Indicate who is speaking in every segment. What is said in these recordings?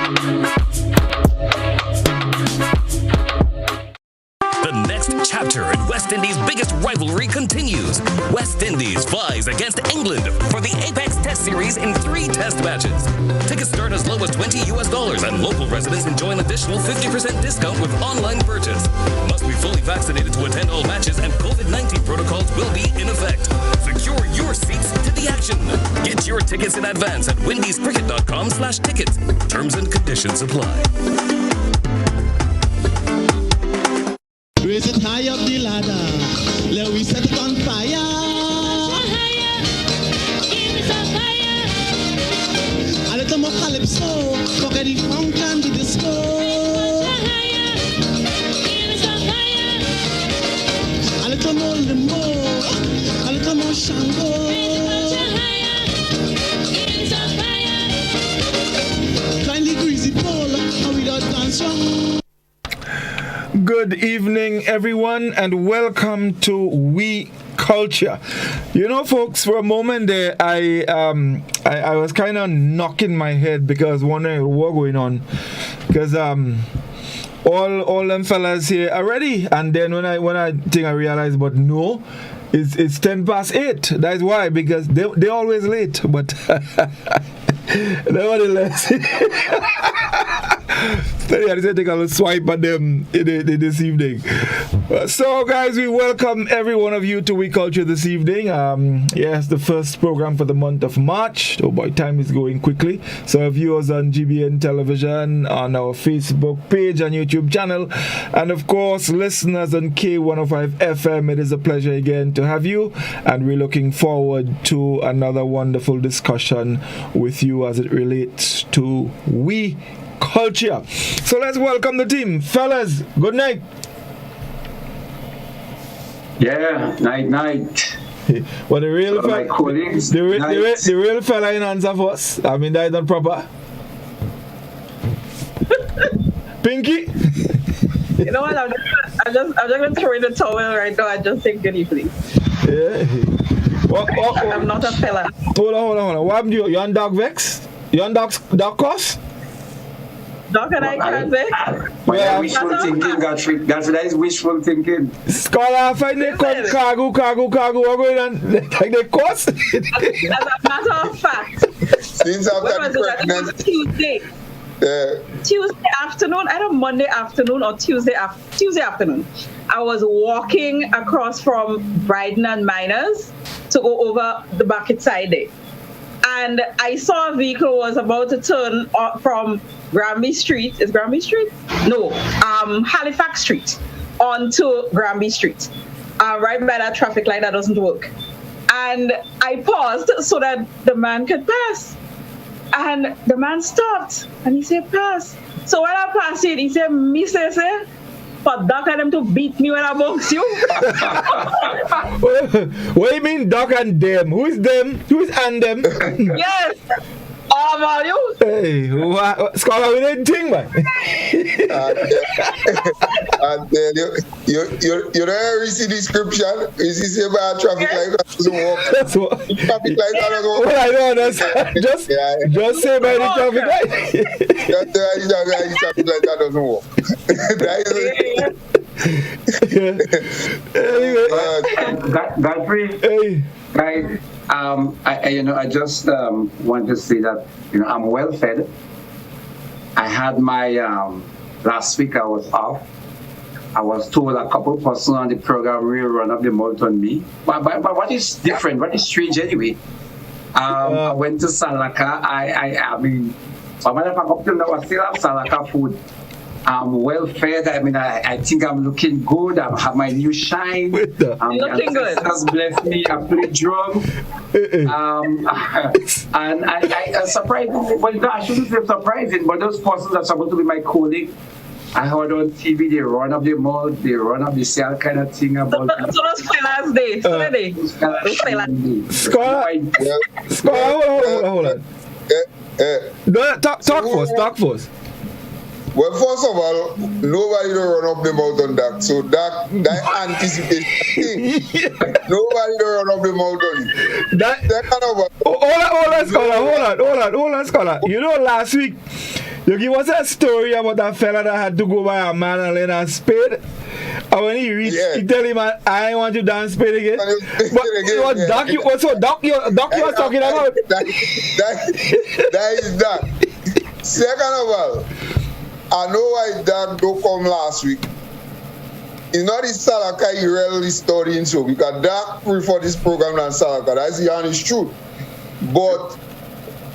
Speaker 1: The next chapter in West Indies' biggest rivalry continues. West Indies flies against England for the Apex Test Series in 3 test matches. Tickets start as low as $20 and local residents enjoy an additional 50% discount with online purchase. Must be fully vaccinated to attend all matches and COVID-19 protocols will be in effect. Secure your seats to the action. Get your tickets in advance at windiescricket.com/tickets. Terms and conditions apply.
Speaker 2: Raise it high up the ladder, let we set it on fire. A little more calypso, forget the funk and the disco. A little more limbo, a little more shango. Kindly greasy pole, and we don't dance wrong.
Speaker 3: Good evening, everyone, and welcome to We Culture. You know, folks, for a moment there, I was kind of knocking my head because wondering what going on. Because all them fellas here are ready, and then when I think I realized, but no, it's 8:10. That's why, because they always late, but nevertheless. I decided to take a little swipe at them this evening. So, guys, we welcome every one of you to We Culture this evening. Yes, the first program for the month of March. Oh boy, time is going quickly. So, viewers on GBN Television, on our Facebook page and YouTube channel, and of course, listeners on K105 FM, it is a pleasure again to have you, and we're looking forward to another wonderful discussion with you as it relates to We Culture. So let's welcome the team. Fellas, good night.
Speaker 4: Yeah, night.
Speaker 3: Well, the real
Speaker 4: my colleagues,
Speaker 3: the real fella in answer for us. I mean, that is not proper. Pinky?
Speaker 5: You know what? I'm just going to throw in the towel right now and just take goodie, please.
Speaker 3: Yeah.
Speaker 5: I'm not a fella.
Speaker 3: Hold on. What happened to you? You on dog vex? You on dog course?
Speaker 5: Dog and I can't say.
Speaker 4: Yeah, wishful thinking, Godfrey. That is wishful thinking.
Speaker 3: Scholar, find the cargo, what going on? Like the course?
Speaker 5: As a matter of fact,
Speaker 6: since after
Speaker 5: Tuesday. Tuesday afternoon, either Monday afternoon or Tuesday afternoon, I was walking across from Bryden and Miners to go over the bucket side there. And I saw a vehicle was about to turn from Granby Street. Is Granby Street? No, Halifax Street onto Granby Street, right by that traffic light that doesn't work. And I paused so that the man could pass. And the man stopped and he said, pass. So when I passed it, he said, me say, for Doc and them to beat me when I box you.
Speaker 3: What do you mean, Doc and them? Who is them? Who is and them?
Speaker 5: Yes. All about you.
Speaker 3: Hey, Scholar, we didn't think, man.
Speaker 6: And you know, you see description, you see about traffic light that doesn't work.
Speaker 3: That's what.
Speaker 6: Traffic light that doesn't work.
Speaker 3: Well, I don't understand. Just say by the traffic light.
Speaker 6: Just the traffic light that doesn't work.
Speaker 3: Anyway.
Speaker 4: Godfrey,
Speaker 3: Hey.
Speaker 4: right? I just want to say that I'm well fed. I had my last week I was off. I was told a couple of persons on the program will run up the mouth on me. But what is different? What is strange anyway? I went to Salaka. I mean, so I'm up till now. I still have Salaka food. I'm well fed. I mean, I think I'm looking good. I have my new shine.
Speaker 5: Looking good.
Speaker 4: Has blessed me. I play drum. And I surprised. Well, I shouldn't say surprising, but those persons are supposed to be my colleague. I heard on TV they run up the mouth, they run up the cell kind of thing about.
Speaker 5: So those fellas days, those fellas.
Speaker 3: Scholar, hold on. Talk first.
Speaker 6: Well, first of all, nobody don't run up the mouth on that. So that anticipation thing, nobody don't run up the mouth on it. That kind of
Speaker 3: hold on, Scholar. You know, last week You give us a story about a fella that had to go by a man and learn a spade. And when he reached, he tell him, I want you to dance spade again. But what Doc you was talking about?
Speaker 6: That is that. Second of all, I know why Doc don't come last week. It's not his Salaka he rarely studying so because Doc prefer this program than Salaka. That's the honest truth. But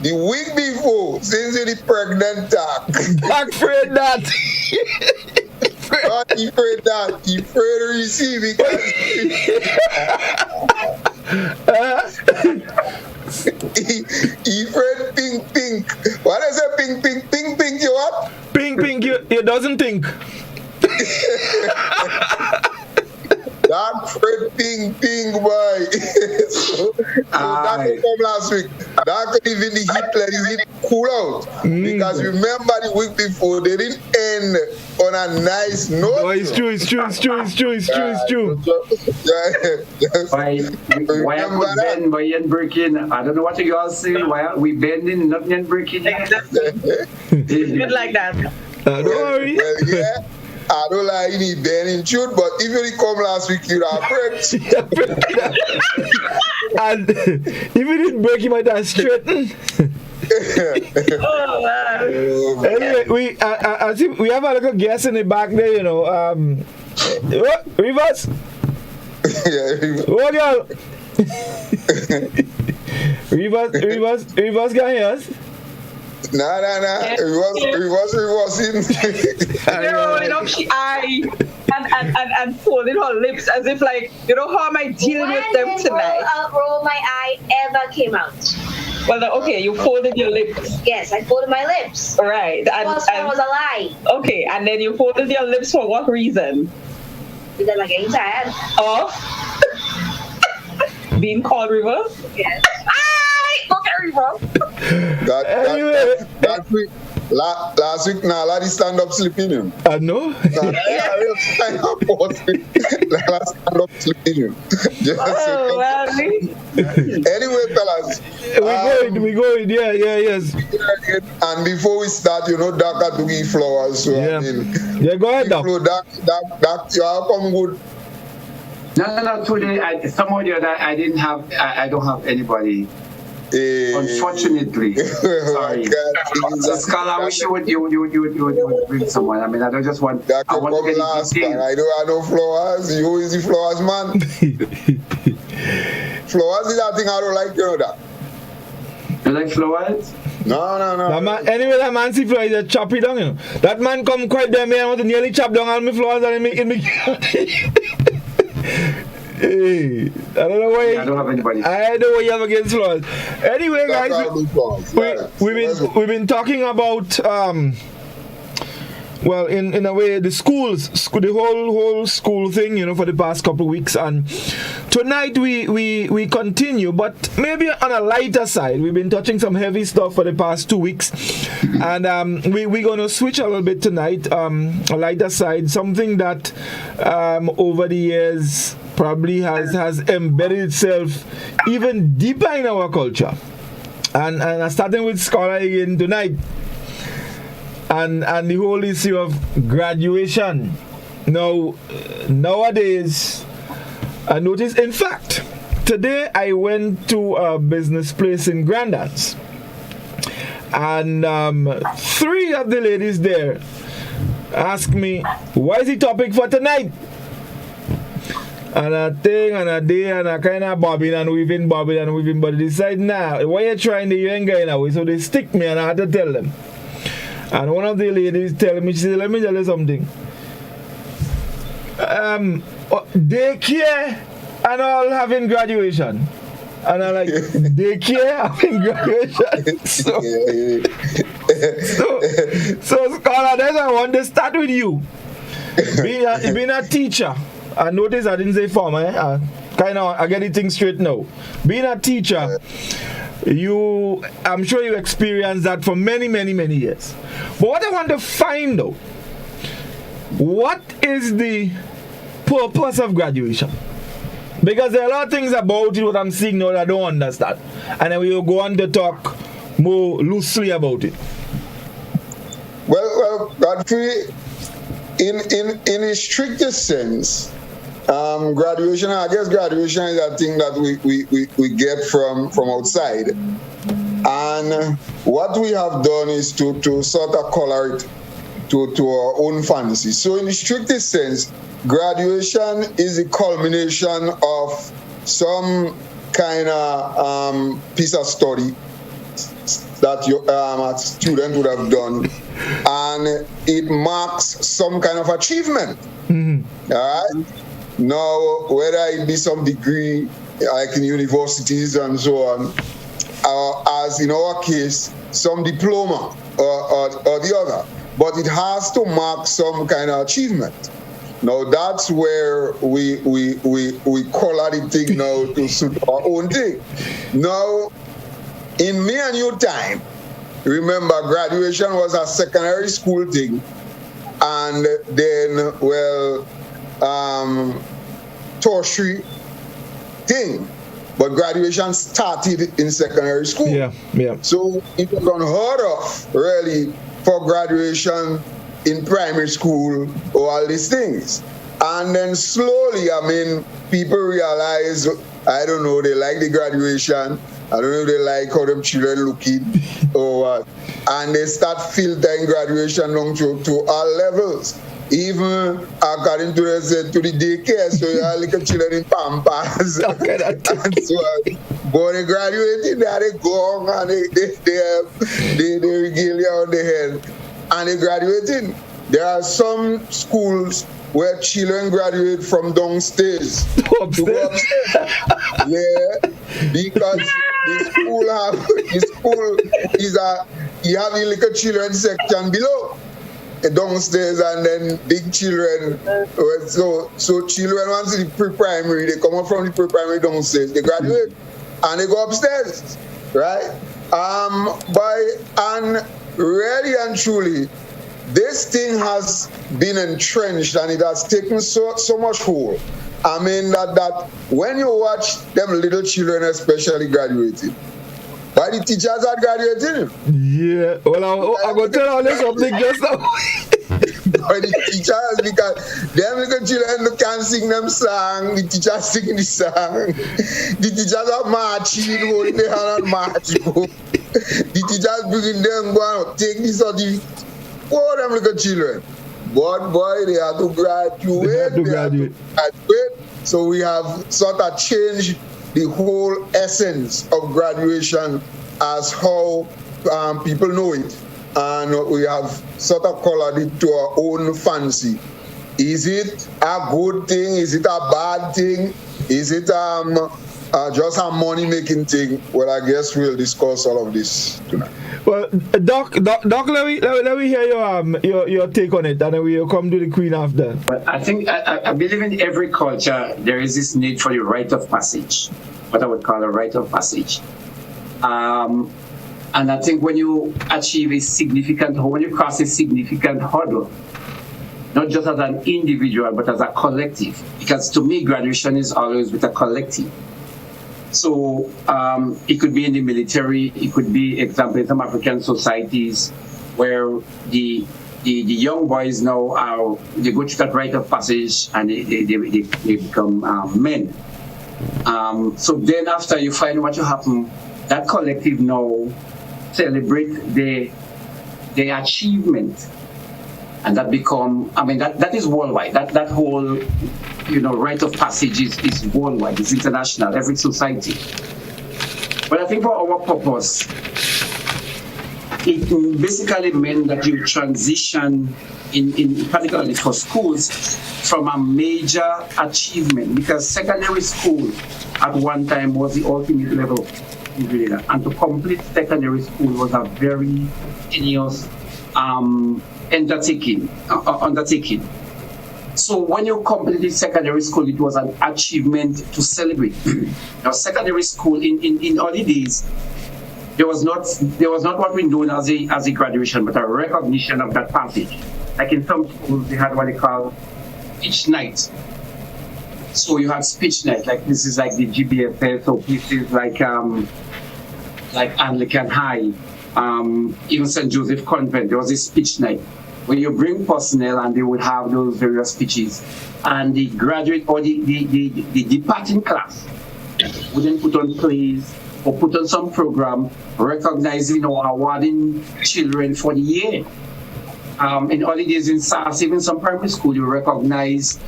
Speaker 6: the week before, since the pregnant Doc
Speaker 3: afraid that.
Speaker 6: He afraid that. He afraid to receive it. He afraid pink. What is it? Pink, you what?
Speaker 3: Pink, you doesn't think.
Speaker 6: That Fred ping, boy. so that could come last week. That could even the heat let it cool out. Because remember the week before, they didn't end on a nice note.
Speaker 3: Oh, it's true.
Speaker 4: Why I put Ben, why you breaking? I don't know what you guys say. Why are we bending, not yet breaking?
Speaker 5: Good like that.
Speaker 3: Don't worry.
Speaker 6: Well, yeah. I don't like any burning truth, but if you come last week, you'd have breaks.
Speaker 3: And if you didn't break, you might have straightened. Anyway, I think we have a little guest in the back there, you know. Reverse. Oh, girl. Reverse, can you hear us?
Speaker 6: Nah. Reversing.
Speaker 5: They're rolling up she eye and folding her lips as if like, you know, how am I dealing with them tonight?
Speaker 7: Roll my eye ever came out.
Speaker 5: Well, okay, you folded your lips.
Speaker 7: Yes, I folded my lips.
Speaker 5: Right.
Speaker 7: And was a lie.
Speaker 5: Okay, and then you folded your lips for what reason?
Speaker 7: Because I'm getting tired.
Speaker 5: Of? Being called reverse?
Speaker 7: Yes.
Speaker 5: Okay, reverse.
Speaker 6: That week, last week, Nala stand up sleeping him.
Speaker 3: I know.
Speaker 6: Stand up sleeping him. Anyway, fellas.
Speaker 3: We going. Yes.
Speaker 6: And before we start, you know, Doc had to give flowers. So
Speaker 3: yeah.
Speaker 6: I mean,
Speaker 3: go ahead, Doc.
Speaker 6: Doc, you are coming good.
Speaker 4: No. Today, somebody that I don't have anybody. Unfortunately, sorry. So, Scala, I wish you would bring someone. I mean, I don't just want.
Speaker 6: That
Speaker 4: I want to get
Speaker 6: last, man. I know flowers. You is the flowers, man. Flowers is that thing I don't like. You know that.
Speaker 4: You like flowers?
Speaker 6: No.
Speaker 3: Anyway, that man see flowers, he chop it down. You know, that man come quite there, man. I want to nearly chop down all my flowers and make it. Hey, I don't know why.
Speaker 4: I don't have anybody.
Speaker 3: I know what you have against flowers. Anyway, guys, we've been talking about well, in a way, the whole school thing, you know, for the past couple of weeks, and tonight we continue, but maybe on a lighter side. We've been touching some heavy stuff for the past 2 weeks, and we're going to switch a little bit tonight. A lighter side, something that over the years probably has embedded itself even deeper in our culture, and starting with scholar again tonight. And the whole issue of graduation. Now, nowadays, I noticed, in fact, today I went to a business place in Grandans, and 3 of the ladies there asked me, what is the topic for tonight? And a thing and a day and a kind of bobbing and weaving, but they decide, nah, why you trying to, you ain't going away. So they stick me and I had to tell them. And one of the ladies telling me, she said, let me tell you something. Daycare and all having graduation. And I'm like, daycare having graduation. So Scholar, that's I want to start with you. Being a teacher. I notice I didn't say farmer. I get the thing straight now. Being a teacher, I'm sure you experienced that for many years. But what I want to find out, what is the purpose of graduation? Because there are a lot of things about it what I'm seeing now that I don't understand, and then we will go on to talk more loosely about it.
Speaker 6: Godfrey, in a strictest sense, graduation, I guess graduation is a thing that we get from outside. And what we have done is to sort of color it to our own fancy. So in the strictest sense, graduation is the culmination of some kind of piece of study that a student would have done, and it marks some kind of achievement. Mm-hmm. All right? Now, whether it be some degree, like in universities and so on, as in our case, some diploma or the other, but it has to mark some kind of achievement. Now that's where we color the thing now to suit our own thing. Now, in me and you time, remember graduation was a secondary school thing, and then tertiary thing. But graduation started in secondary school. Yeah. So it was unheard of, really, for graduation in primary school or all these things. And then slowly, people realize, I don't know, they like the graduation. I don't know if they like how them children looking or what. And they start filtering graduation down to all levels. Even according to the daycare, so you have little children in Pampers. And so, but they graduating, they go and they regale you on the head. And they graduating. There are some schools where children graduate from downstairs to go upstairs. Yeah, because the school you have a little children section below. Downstairs, and then big children. So children once in the pre-primary, they come up from the pre-primary downstairs, they graduate and they go upstairs, right? And really and truly, this thing has been entrenched and it has taken so much hold. That when you watch them little children especially graduating, why the teachers are graduating?
Speaker 3: Yeah, well, I'm going to tell you something just now.
Speaker 6: Why the teachers, because them little children can't sing them song, the teachers sing the song. The teachers are marching, holding their hand and marching. The teachers bringing them, go and take this or the, oh, them little children. But boy, they have to graduate. They have to graduate. So we have sort of changed the whole essence of graduation as how people know it, and we have sort of colored it to our own fancy. Is it a good thing? Is it a bad thing? Is it just a money-making thing? Well, I guess we'll discuss all of this tonight.
Speaker 3: Well, Doc, let me hear your take on it, and then we'll come to the Queen after.
Speaker 4: Well, I think I believe in every culture there is this need for the rite of passage, what I would call a rite of passage. And I think when you achieve when you cross a significant hurdle, not just as an individual, but as a collective, because to me, graduation is always with a collective. So it could be in the military, it could be, example, in some African societies where the young boys now they go through that rite of passage and they become men. So then after you find what you happen, that collective now celebrate the achievement, and that become, that is worldwide. That whole rite of passage is worldwide, it's international, every society. But I think for our purpose, it basically meant that you transition, in particularly for schools, from a major achievement, because secondary school at one time was the ultimate level in Grenada, and to complete secondary school was a very tenuous undertaking. So when you completed secondary school, it was an achievement to celebrate. Now, secondary school in early days, there was not what we know as a graduation, but a recognition of that passage. Like in some schools, they had what they call speech night. So you had speech night, like this is like the GBFS, or places like Anglican High, even St. Joseph Convent. There was a speech night. where you bring personnel and they would have those various speeches, and the graduate or the departing class would then put on plays or put on some program recognizing or awarding children for the year. In early days in SARS, even some primary school, you recognize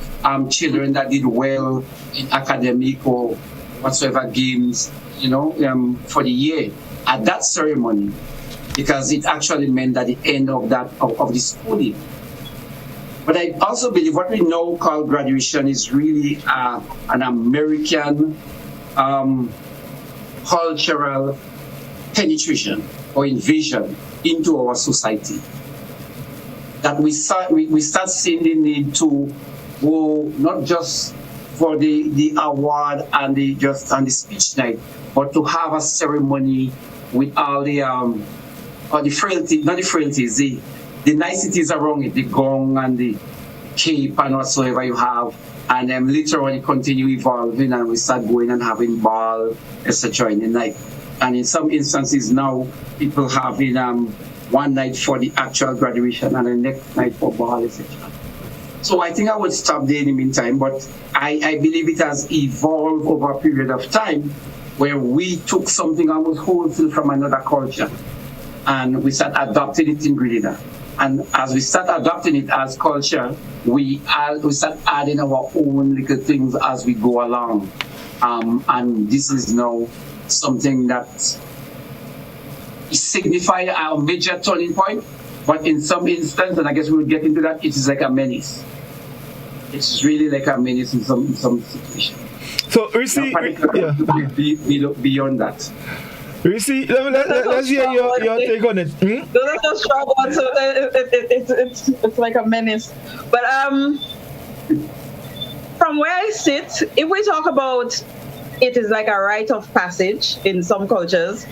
Speaker 4: children that did well in academic or whatsoever games, for the year at that ceremony, because it actually meant that the end of the schooling. But I also believe what we now call graduation is really an American cultural penetration or invasion into our society. That we start seeing the need to go not just for the award and the speech night, but to have a ceremony with all the frailties, not the frailties, the niceties around it, the gong and the cape and whatsoever you have, and then later on it continue evolving and we start going and having ball, etc. in the night. And in some instances now, people having one night for the actual graduation and the next night for ball, etc. So I think I would stop there in the meantime, but I believe it has evolved over a period of time where we took something almost wholesale from another culture and we start adopting it in Grenada. And as we start adopting it as culture, we start adding our own little things as we go along. And this is now something that signifies our major turning point, but in some instance, and I guess we'll get into that, it is like a menace. It's really like a menace in some situations.
Speaker 3: So, Reece,
Speaker 4: beyond that.
Speaker 3: Reece, let's hear your take on it.
Speaker 5: Those are so strong ones, so it's like a menace. But from where I sit, if we talk about it is like a rite of passage in some cultures,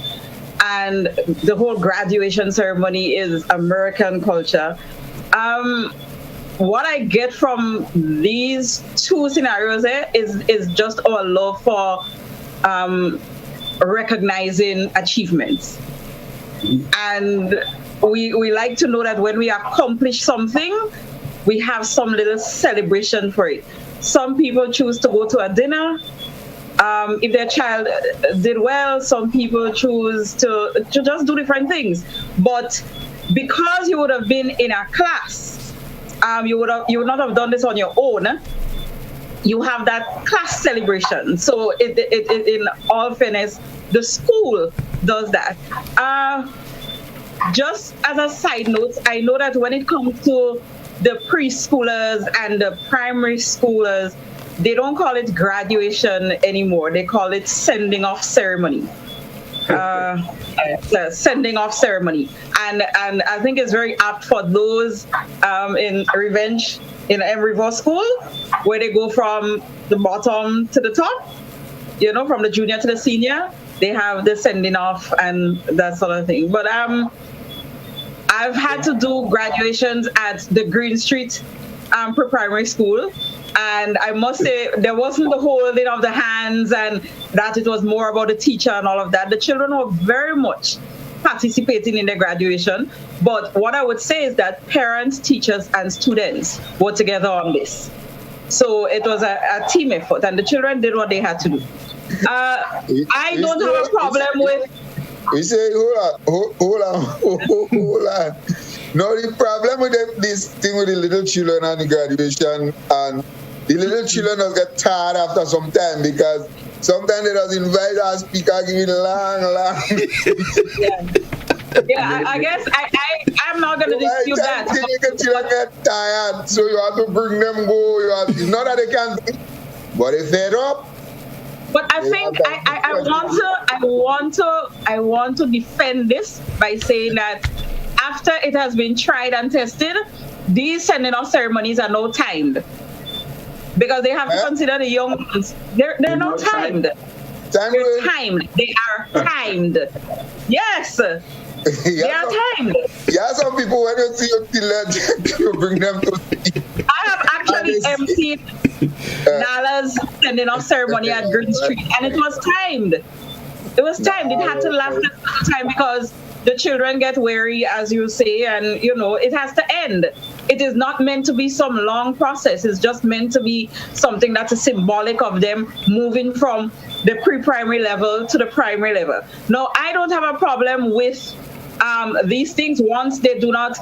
Speaker 5: and the whole graduation ceremony is American culture. What I get from these two scenarios is just our love for recognizing achievements. And we like to know that when we accomplish something, we have some little celebration for it. Some people choose to go to a dinner. If their child did well, some people choose to just do different things. But because you would have been in a class, you would not have done this on your own. You have that class celebration. So in all fairness, the school does that. Just as a side note, I know that when it comes to the preschoolers and the primary schoolers, they don't call it graduation anymore. They call it sending off ceremony. Sending off ceremony. And I think it's very apt for those in Revenge in Reverse School, where they go from the bottom to the top, from the junior to the senior. They have the sending off and that sort of thing. But I've had to do graduations at the Green Street pre-primary school. And I must say, there wasn't the holding of the hands and that it was more about the teacher and all of that. The children were very much participating in the graduation. But what I would say is that parents, teachers, and students were together on this. So it was a team effort, and the children did what they had to do. I don't have a problem with...
Speaker 6: We say, hold on. No, the problem with this thing with the little children and the graduation, and the little children just get tired after some time, because sometimes they just invite our speaker, give it long.
Speaker 5: Yeah, I guess I'm not going to dispute that.
Speaker 6: The children get tired, so you have to bring them go. It's not that they can't, but they fed up.
Speaker 5: But I think I want to defend this by saying that after it has been tried and tested, these sending off ceremonies are now timed, because they have to consider the young ones. They're not timed. They're timed. They are timed. Yes. They are timed.
Speaker 6: Yeah, some people, when you see you bring them to
Speaker 5: I have actually emceed Nala's sending off ceremony at Green Street, and it was timed. It was timed. It had to last a time, because the children get weary, as you say, and it has to end. It is not meant to be some long process. It's just meant to be something that is symbolic of them moving from the pre-primary level to the primary level. Now, I don't have a problem with these things once they do not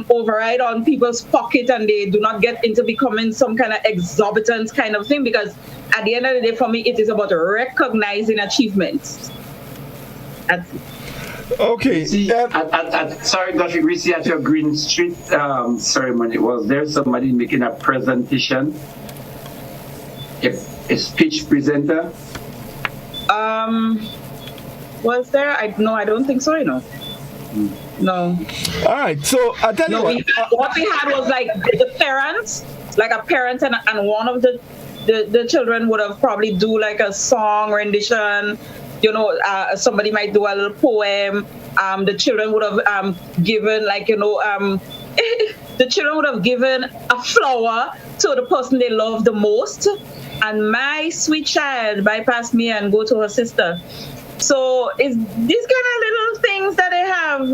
Speaker 5: override on people's pocket and they do not get into becoming some kind of exorbitant kind of thing, because at the end of the day, for me, it is about recognizing achievements.
Speaker 3: Okay.
Speaker 4: Sorry, Godfrey, Reece, at your Green Street ceremony, was there somebody making a presentation? A speech presenter?
Speaker 5: Was there? I don't think so, No.
Speaker 3: All right, so I tell you
Speaker 5: what we had was like the parents, like a parent and one of the children would have probably do like a song rendition. Somebody might do a little poem. The children would have given the children would have given a flower to the person they love the most. And my sweet child bypassed me and go to her sister. So it's these kind of little things that they have.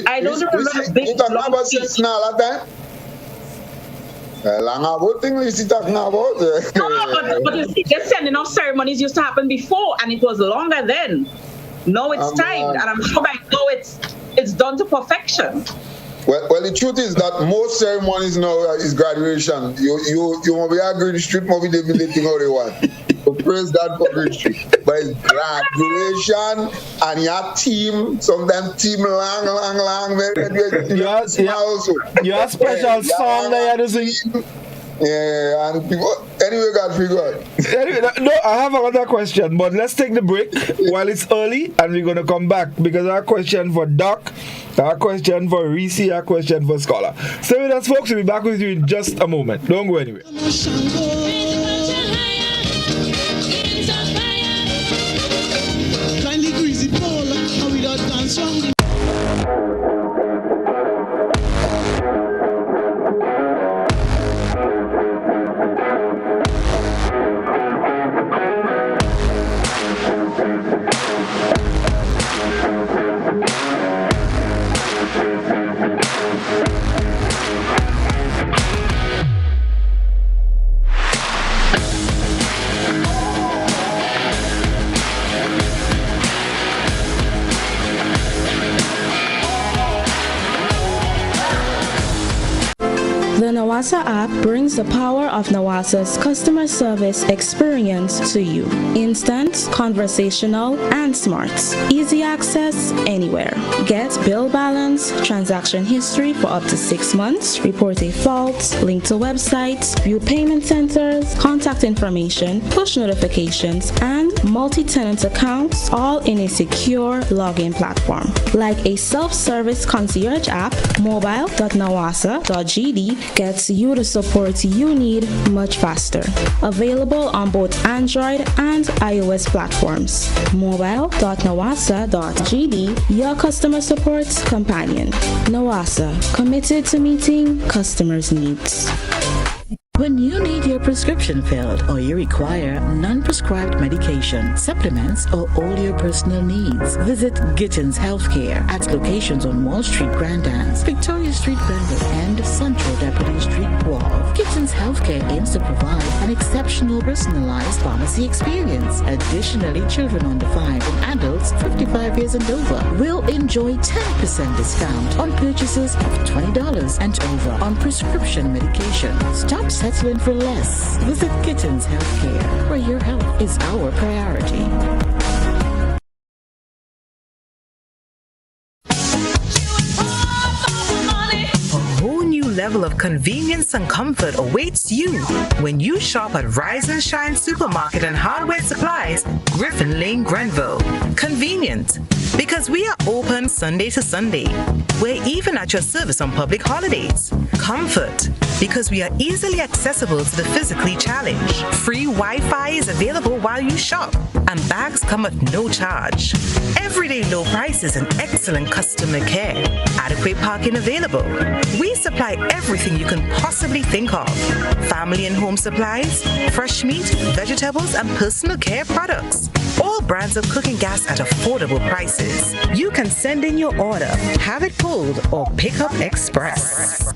Speaker 5: I don't remember a big long speech. No, but you see, they're sending off ceremonies used to happen before, and it was longer then. Now it's timed, and I'm sure by now it's done to perfection.
Speaker 6: Well, the truth is that most ceremonies now is graduation. You won't be arguing the street movie, they be letting all they want. So praise God for Green Street. But it's graduation and your team, sometimes team long.
Speaker 3: You have special song that you sing.
Speaker 6: Yeah, and people, anyway, Godfrey, go ahead.
Speaker 3: Anyway, no, I have another question, but let's take the break while it's early, and we're going to come back because I have a question for Doc, I have a question for Reece, I have a question for Scholar. Stay with us, folks. We'll be back with you in just a moment. Don't go anywhere.
Speaker 2: Kindly greasy pole, and we don't dance strong.
Speaker 8: The Nawasa app brings the power of Nawasa's customer service experience to you. Instant, conversational, and smart. Easy access anywhere. Get bill balance, transaction history for up to 6 months, report a fault, link to websites, view payment centers, contact information, push notifications, and multi-tenant accounts, all in a secure login platform. Like a self-service concierge app, mobile.nawasa.gd gets you the support you need much faster. Available on both Android and iOS platforms. Mobile.nawasa.gd, your customer support companion. Nawasa, committed to meeting customers' needs.
Speaker 9: When you need your prescription filled or you require non-prescribed medication, supplements, or all your personal needs, visit Gittins Healthcare at locations on Wall Street, Grand Anse, Victoria Street, Granville, and Central Deputy Street, Wharf. Gittins Healthcare aims to provide an exceptional personalized pharmacy experience. Additionally, children under 5 and adults 55 years and over will enjoy 10% discount on purchases of $20 and over on prescription medication. Stop settling for less. Visit Gittins Healthcare, where your health is our priority.
Speaker 10: Level of convenience and comfort awaits you when you shop at Rise and Shine Supermarket and Hardware Supplies, Griffin Lane, Grenville. Convenient, because we are open Sunday to Sunday. We're even at your service on public holidays. Comfort, because we are easily accessible to the physically challenged. Free Wi-Fi is available while you shop, and bags come at no charge. Everyday low prices and excellent customer care. Adequate parking available. We supply everything you can possibly think of. Family and home supplies, fresh meat, vegetables, and personal care products. All brands of cooking gas at affordable prices. You can send in your order, have it pulled, or pick up express.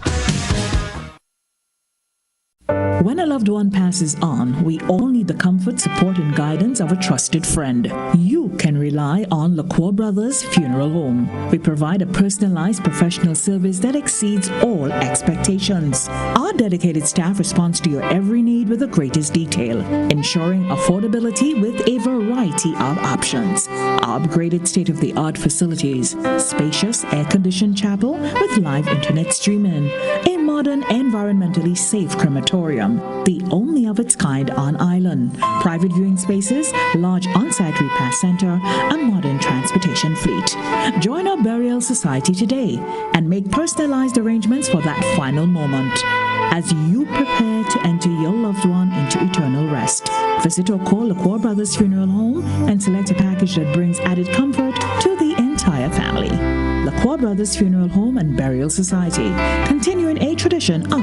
Speaker 11: When a loved one passes on, we all need the comfort, support, and guidance of a trusted friend. You can rely on LaCour Brothers Funeral Home. We provide a personalized professional service that exceeds all expectations. Our dedicated staff responds to your every need with the greatest detail, ensuring affordability with a variety of options. Upgraded state-of-the-art facilities, spacious air-conditioned chapel with live internet streaming, a modern, environmentally safe crematorium, the only of its kind on island, private viewing spaces, large on-site repast center, a modern transportation fleet. Join our burial society today and make personalized arrangements for that final moment as you prepare to enter your loved one into eternal rest. Visit or call LaCour Brothers Funeral Home and select a package that brings added comfort to the entire family. LaCour Brothers Funeral Home and Burial Society, continuing a tradition of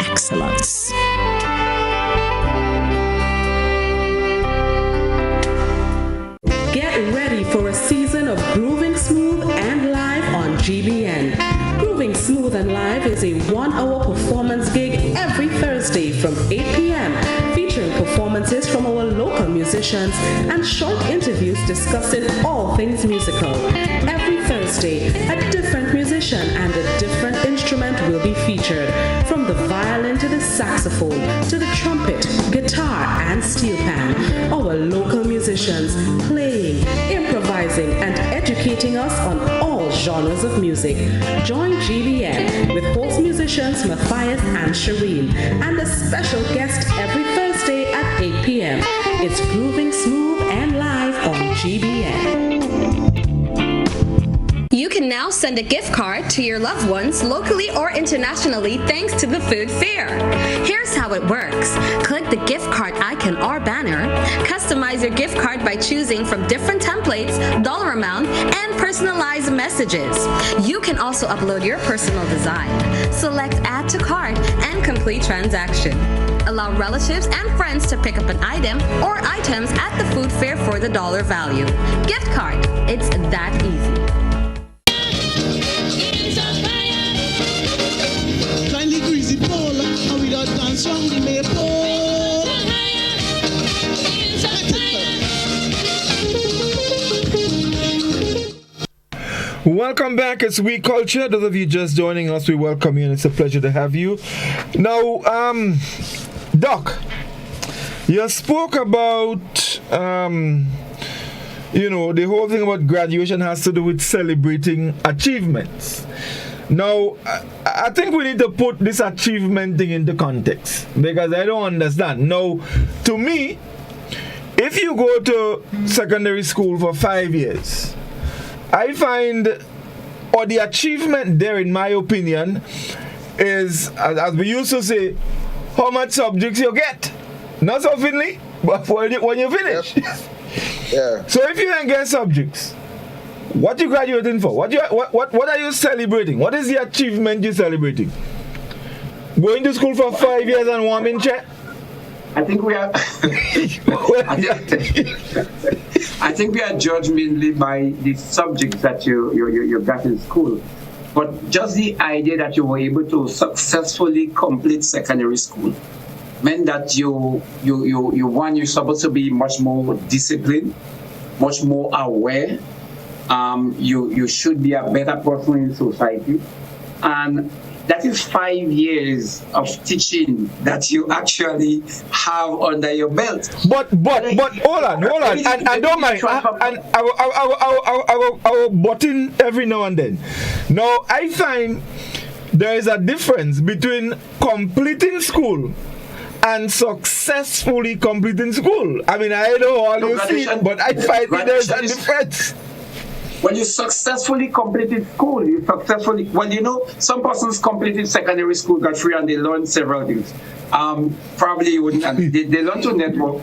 Speaker 11: excellence.
Speaker 12: Get ready for a season of Grooving Smooth and Live on GBN. Grooving Smooth and Live is a 1-hour performance gig every Thursday from 8 p.m. featuring performances from our local musicians and short interviews discussing all things musical. Every Thursday, a different musician and a different instrument will be featured, from the violin to the saxophone to the trumpet, guitar, and steel pan. Our local musicians playing, improvising, and educating us on all genres of music. Join GBN with host musicians Matthias and Shireen and a special guest every Thursday at 8 p.m. It's Grooving Smooth and Live on GBN.
Speaker 13: You can now send a gift card to your loved ones locally or internationally thanks to the food fair. Here's how it works. Click the gift card icon or banner, customize your gift card by choosing from different templates, dollar amount, and personalized messages. You can also upload your personal design. Select Add to Cart and complete transaction. Allow relatives and friends to pick up an item or items at the food fair for the dollar value. Gift card. It's that easy.
Speaker 2: Kindly greasy pole, and without dance from the maypole.
Speaker 3: Welcome back. It's We Culture. Those of you just joining us, we welcome you and it's a pleasure to have you. Now, Doc, you spoke about, the whole thing about graduation has to do with celebrating achievements. Now, I think we need to put this achievement thing into context because I don't understand. Now, to me, if you go to secondary school for 5 years, I find, or the achievement there, in my opinion, is, as we used to say, how much subjects you get. Not so Finley, but when you finish. Yep. Yeah. So if you can get subjects, what you graduating for? What are you celebrating? What is the achievement you're celebrating? Going to school for 5 years and warming chair?
Speaker 4: I think we are. I think we are judged mainly by the subjects that you got in school, but just the idea that you were able to successfully complete secondary school meant that you're supposed to be much more disciplined, much more aware. You should be a better person in society, and that is 5 years of teaching that you actually have under your belt. But
Speaker 3: hold on, and don't mind, and I will butt in every now and then. Now, I find there is a difference between completing school and successfully completing school. I mean, I know all you see, but I find there's a difference.
Speaker 4: When you successfully completed school, some persons completed secondary school, Godfrey, and they learned several things. Probably wouldn't. They learned to network.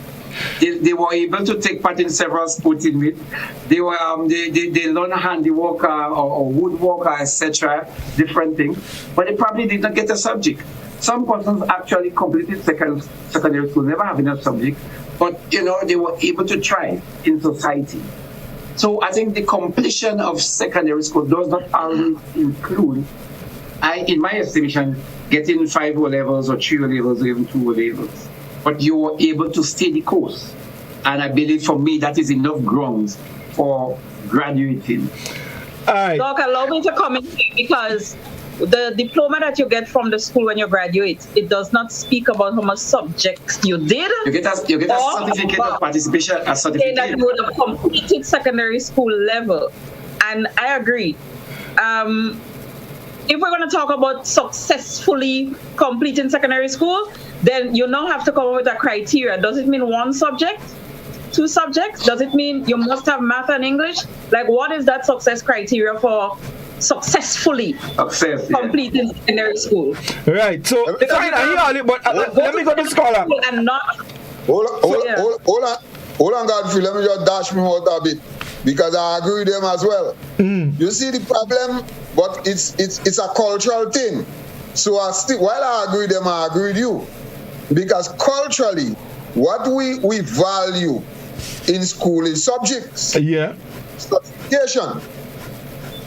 Speaker 4: They were able to take part in several sporting meets. They learned handiwork or woodwork, etc. Different things, but they probably did not get a subject. Some persons actually completed secondary school, never have enough subject, but they were able to thrive in society. So I think the completion of secondary school does not always include, in my estimation, getting 5 O levels or 3 O levels or even 2 O levels. But you were able to stay the course. And I believe for me that is enough grounds for graduating.
Speaker 3: All right.
Speaker 5: Doc, allow me to comment here, because the diploma that you get from the school when you graduate, it does not speak about how much subjects you did.
Speaker 4: You get a certificate of participation, a certificate
Speaker 5: that you would have completed secondary school level. And I agree. If we're going to talk about successfully completing secondary school, then you now have to come up with a criteria. Does it mean 1 subject? 2 subjects? Does it mean you must have math and English? Like, what is that success criteria for successfully completing secondary school?
Speaker 3: Right. So, fine, I hear all it, but let me go to scholar.
Speaker 5: And not.
Speaker 6: Hold on, Godfrey. Let me just dash me out a bit, because I agree with them as well. You see the problem, but it's a cultural thing. So while I agree with them, I agree with you, because culturally, what we value in school is subjects.
Speaker 3: Yeah.
Speaker 6: Certification.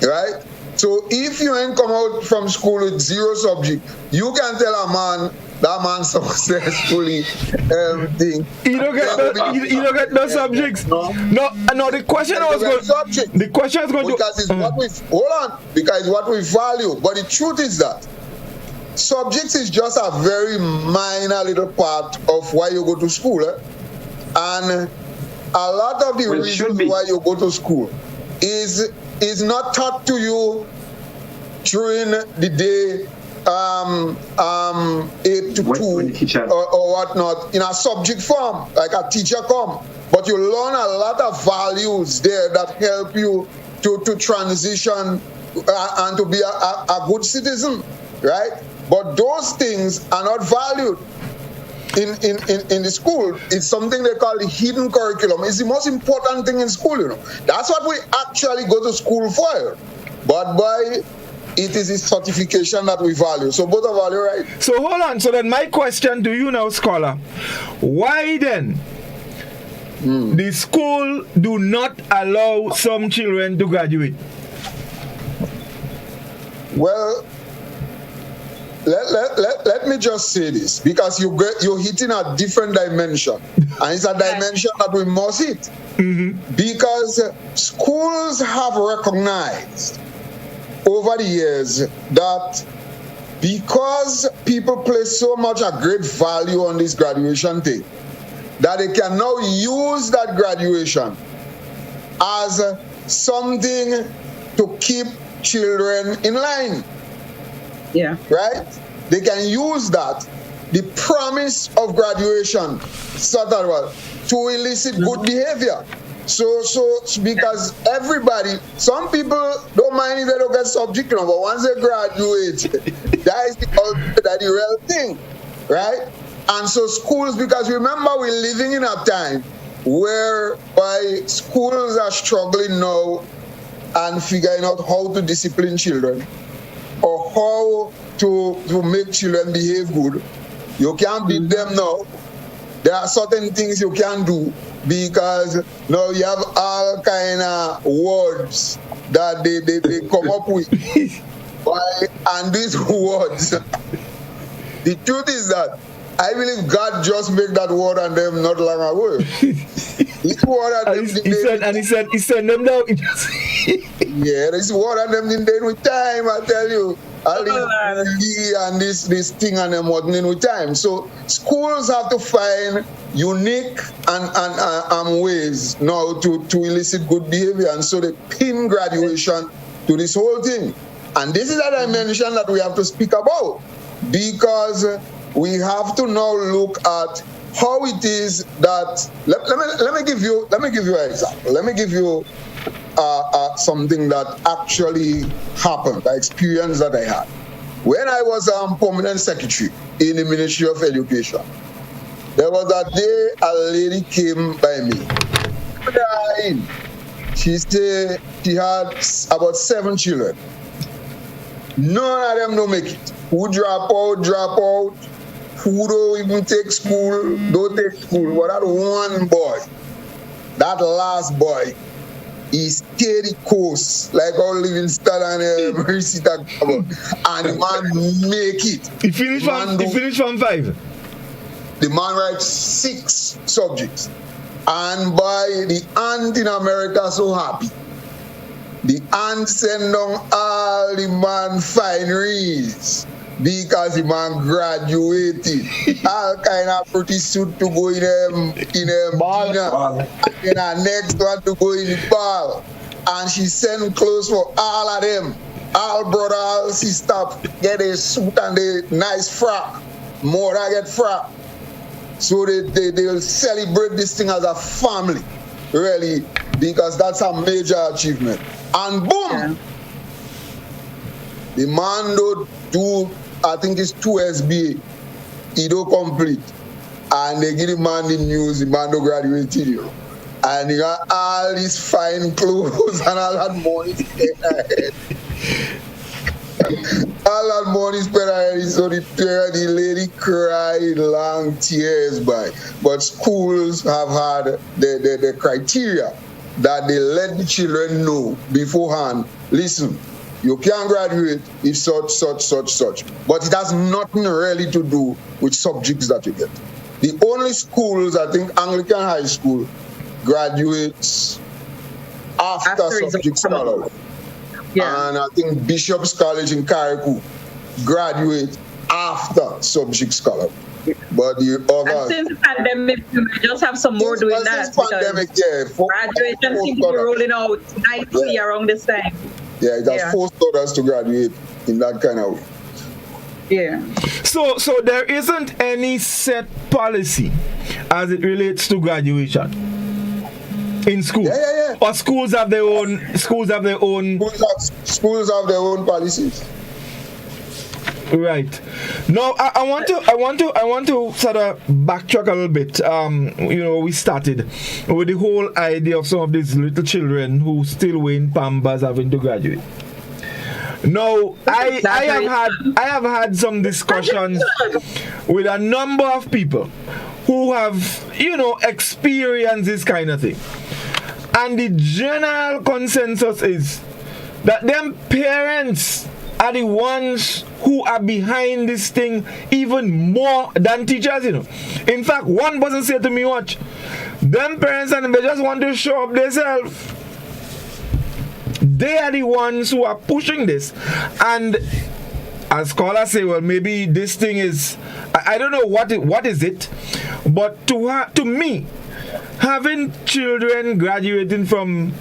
Speaker 6: Right? So if you ain't come out from school with 0 subject, you can tell that man successfully thing.
Speaker 3: You don't get no subjects. No. The question was going. The question is going
Speaker 6: because it's what we because it's what we value. But the truth is that subjects is just a very minor little part of why you go to school, and a lot of the reasons why you go to school is not taught to you during the day, 8 to 2 or whatnot, in a subject form, like a teacher come. But you learn a lot of values there that help you to transition and to be a good citizen, right? But those things are not valued in the school. It's something they call the hidden curriculum. It's the most important thing in school, That's what we actually go to school for. But it is a certification that we value. So both of you, right?
Speaker 3: So hold on. So then my question to you now, scholar, why then the school do not allow some children to graduate?
Speaker 6: Well, let me just say this, because you're hitting a different dimension, and it's a dimension that we must hit. Because schools have recognized over the years that because people place so much a great value on this graduation thing, that they can now use that graduation as something to keep children in line.
Speaker 5: Yeah.
Speaker 6: Right? They can use that, the promise of graduation, to elicit good behavior. So because everybody, some people don't mind if they don't get subject, but once they graduate, that is the real thing, right? And so schools, because remember, we're living in a time whereby schools are struggling now and figuring out how to discipline children or how to make children behave good. You can't beat them now. There are certain things you can do, because now you have all kind of words that they come up with. And these words, the truth is that I believe God just made that word and them not long ago. This word and
Speaker 3: he said them down.
Speaker 6: Yeah, this word and them in there with time, I tell you. And this thing and them wasn't with time. So schools have to find unique and ways now to elicit good behavior, and so they pin graduation to this whole thing. And this is a dimension that we have to speak about, because we have to now look at how it is that let me give you an example. Let me give you something that actually happened, the experience that I had. When I was permanent secretary in the Ministry of Education, there was a day a lady came by me. She said she had about 7 children. None of them don't make it. Who drop out. who don't even take school, don't take school. But that one boy, that last boy, he stayed the course like all Livingston and Reece talk about. And the man make it.
Speaker 3: He finished from 5.
Speaker 6: The man writes 6 subjects. And by the aunt in America so happy. The aunt send down all the man fineries because the man graduated. All kind of pretty suit to go in ball. And then the next one to go in the ball. And she send clothes for all of them. All brother, all sister get a suit and a nice frock. Mother get frock. So they'll celebrate this thing as a family, really, because that's a major achievement. And boom, the man don't do, I think it's 2 SBA. He don't complete. And they give the man the news, the man don't graduate, you know. And he got all these fine clothes and all that money spent ahead. All that money spent ahead, so the lady cried long tears by. But schools have had the criteria that they let the children know beforehand. Listen, you can't graduate if such. But it has nothing really to do with subjects that you get. The only schools, I think Anglican High School, graduates after subject scholarship. Yeah. And I think Bishop's College in Carriacou graduate after subject scholarship. But the others,
Speaker 5: and since the pandemic, we just have some more doing that. Since pandemic, graduation seems to be rolling out nicely around this time.
Speaker 6: Yeah, it has forced others to graduate in that kind of way.
Speaker 5: Yeah.
Speaker 3: So there isn't any set policy as it relates to graduation in school.
Speaker 6: Yeah.
Speaker 3: Or schools have their own. Schools have their own
Speaker 6: policies.
Speaker 3: Right. Now I want to sort of backtrack a little bit. We started with the whole idea of some of these little children who still wearing Pampers having to graduate. Now I have had some discussions with a number of people who have experienced this kind of thing. And the general consensus is that them parents are the ones who are behind this thing even more than teachers, In fact, one person said to me, watch, them parents and they just want to show up themselves. They are the ones who are pushing this. And as scholars say, well, maybe this thing is, I don't know what is it, but to me, having children graduating from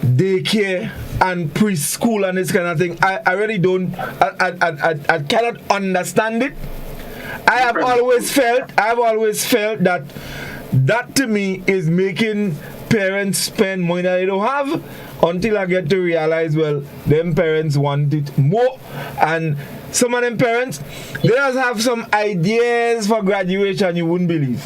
Speaker 3: daycare and preschool and this kind of thing, I really don't, I cannot understand it. I have always felt that to me is making parents spend money that they don't have, until I get to realize, well, them parents want it more. And some of them parents, they just have some ideas for graduation you wouldn't believe.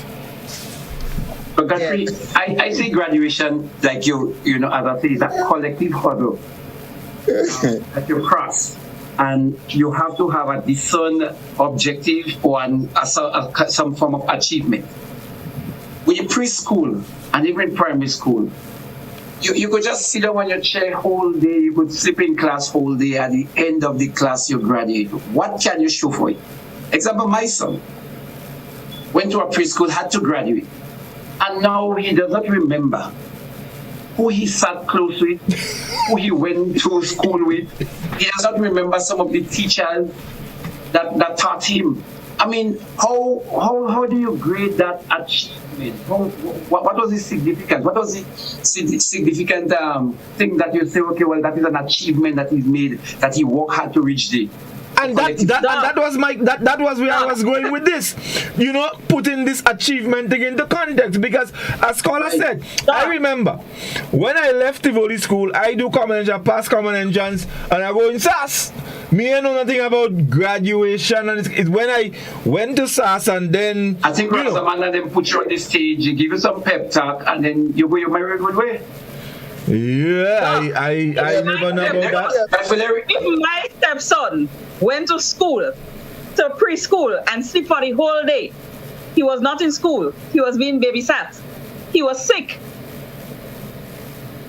Speaker 4: But Godfrey, I see graduation, like as I say, is a collective hurdle that you cross. And you have to have a discerned objective or some form of achievement. When you're preschool and even primary school, you could just sit down on your chair whole day, you could sleep in class whole day, at the end of the class you graduate. What can you show for it? Example, my son went to a preschool, had to graduate, and now he does not remember who he sat close with, who he went to school with. He does not remember some of the teachers that taught him. I mean, how do you grade that achievement? What was the significance? What was the significant thing that you say, okay, well, that is an achievement that he's made, that he worked hard to reach the.
Speaker 3: And that was where I was going with this. Putting this achievement thing into context, because as scholar said, I remember when I left Tivoli school, I do common entrance, pass common entrance, and I go in SAS. Me I know nothing about graduation, and it's when I went to SAS, and then
Speaker 4: I think Razaman and then put you on the stage, you give you some pep talk, and then you go your merry good way.
Speaker 3: Yeah, I never know about that.
Speaker 5: If my stepson went to school to preschool and sleep for the whole day. He was not in school. He was being babysat. He was sick.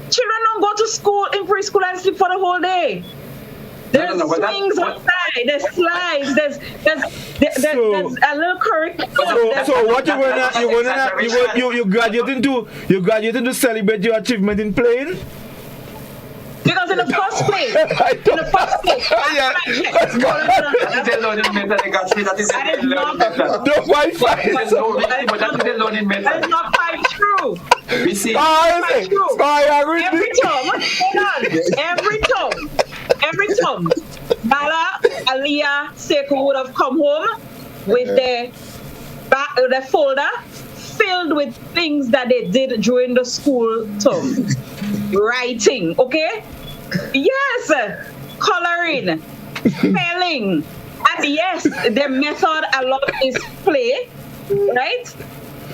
Speaker 5: Children don't go to school in preschool and sleep for the whole day. There's swings outside, there's slides, there's a little curriculum.
Speaker 3: So what you graduating to celebrate your achievement in playing?
Speaker 5: Because in the first place, that is not quite true.
Speaker 3: We see.
Speaker 5: Every time, Bala, Aliyah, Sekou would have come home with their folder filled with things that they did during the school term. Writing, okay? Yes, coloring, spelling, and yes, the method a lot is play, right?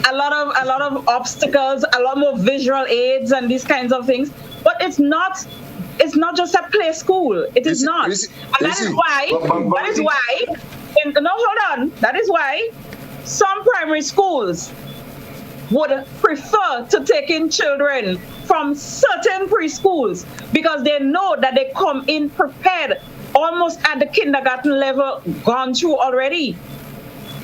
Speaker 5: A lot of obstacles, a lot more visual aids and these kinds of things. But it's not just a play school. It is not. And that is why some primary schools would prefer to take in children from certain preschools because they know that they come in prepared, almost at the kindergarten level, gone through already.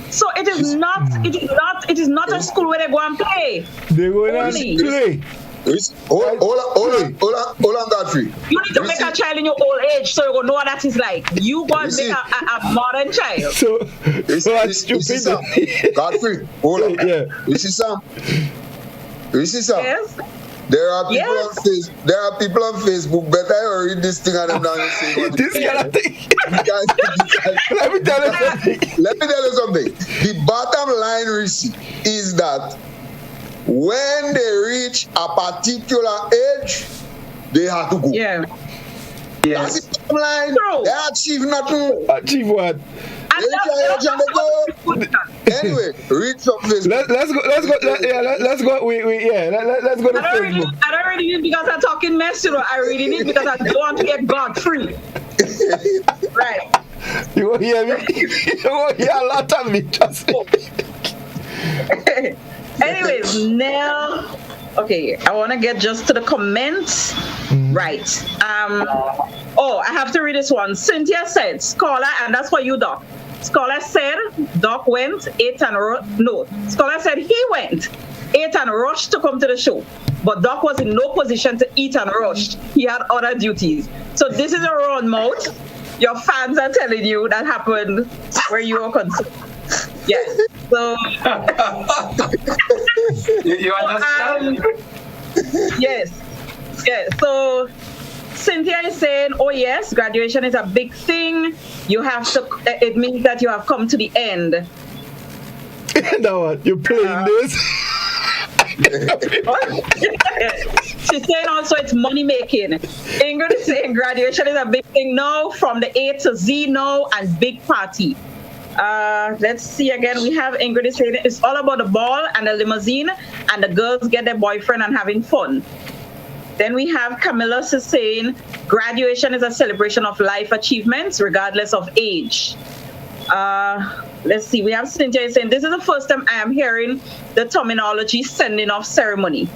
Speaker 5: So it is not a school where they go and play.
Speaker 3: They go and play.
Speaker 6: Hold on, Godfrey.
Speaker 5: You need to make a child in your old age so you will know what that is like. You go and make a modern child.
Speaker 3: So that's stupid.
Speaker 6: Godfrey, hold on. Yeah. Reece Sam. Yes. There are people on Facebook. Better I read this thing and I'm not saying
Speaker 3: this kind of thing.
Speaker 6: Let me tell you something. The bottom line, Reece, is that when they reach a particular age, they have to go.
Speaker 5: Yeah.
Speaker 6: Yes. That's the bottom line. True. They achieve nothing.
Speaker 3: Achieve what?
Speaker 6: Anyway, read some Facebook.
Speaker 3: Let's go. Let's go. Let's go to Facebook.
Speaker 5: I don't read it because I'm talking mess, you know. I read it because I don't want to get Godfrey. Right.
Speaker 3: You won't hear me. You won't hear a lot of me. Just
Speaker 5: anyways, now, okay, I want to get just to the comments. Right. I have to read this one. Cynthia said, Scholar, and that's for you, Doc. Scholar said, Doc went, ate and Scholar said he went, ate and rushed to come to the show. But Doc was in no position to eat and rush. He had other duties. So this is a round mouth. Your fans are telling you that happened where you were concerned. Yes. So
Speaker 4: you understand?
Speaker 5: Yes. So Cynthia is saying, oh yes, graduation is a big thing. You have to, it means that you have come to the end.
Speaker 3: Now what? You're playing this?
Speaker 5: She's saying also it's money making. Ingrid is saying graduation is a big thing now, from the A to Z now, and big party. Let's see again. We have Ingrid is saying it's all about the ball and the limousine, and the girls get their boyfriend and having fun. Then we have Camilla saying graduation is a celebration of life achievements regardless of age. Let's see. We have Cynthia saying this is the first time I am hearing the terminology sending off ceremony.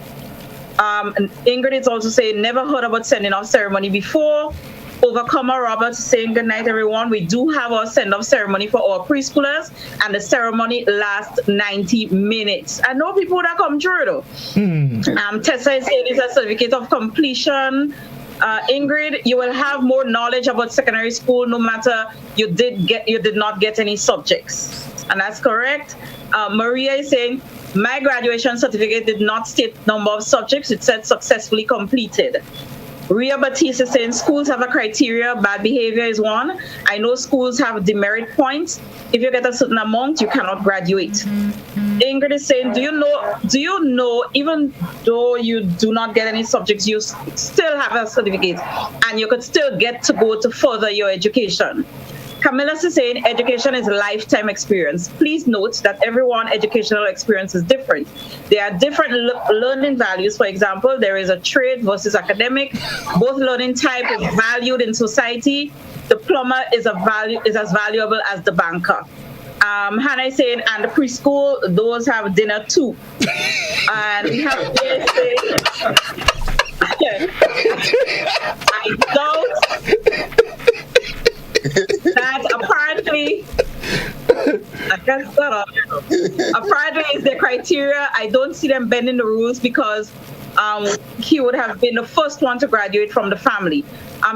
Speaker 5: And Ingrid is also saying never heard about sending off ceremony before. Overcomer Robert saying good night, everyone. We do have our send-off ceremony for our preschoolers, and the ceremony lasts 90 minutes. I know people that come through though. Tessa is saying it's a certificate of completion. Ingrid, you will have more knowledge about secondary school no matter you did not get any subjects, and that's correct. Maria is saying my graduation certificate did not state number of subjects; it said successfully completed. Ria Batiste is saying schools have a criteria. Bad behavior is one. I know schools have demerit points. If you get a certain amount, you cannot graduate. Ingrid is saying, do you know, even though you do not get any subjects, you still have a certificate and you could still get to go to further your education. Camilla is saying education is a lifetime experience. Please note that everyone's educational experience is different. There are different learning values. For example, there is a trade versus academic. Both learning type is valued in society. the plumber is as valuable as the banker. Hannah is saying, and the preschool, those have dinner too. And we have Jay saying, I doubt that apparently is the criteria. I don't see them bending the rules because he would have been the first one to graduate from the family.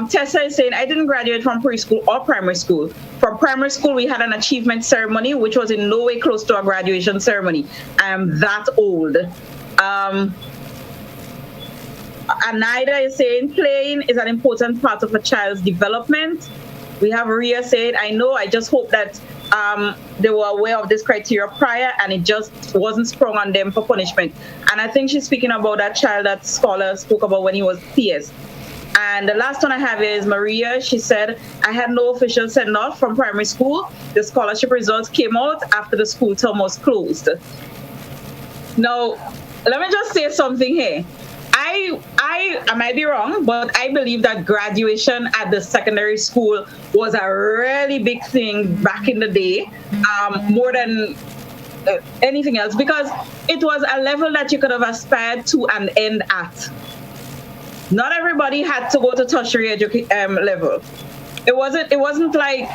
Speaker 5: Tessa is saying, I didn't graduate from preschool or primary school. From primary school, we had an achievement ceremony, which was in no way close to a graduation ceremony. I am that old. Anaida is saying, playing is an important part of a child's development. We have Ria saying, I know, I just hope that they were aware of this criteria prior and it just wasn't sprung on them for punishment. And I think she's speaking about that child that Scholar spoke about when he was PS. And the last one I have is Maria. She said, I had no official send-off from primary school. The scholarship results came out after the school term was closed. Now, let me just say something here. I might be wrong, but I believe that graduation at the secondary school was a really big thing back in the day, more than anything else, because it was a level that you could have aspired to and end at. Not everybody had to go to tertiary level. It wasn't like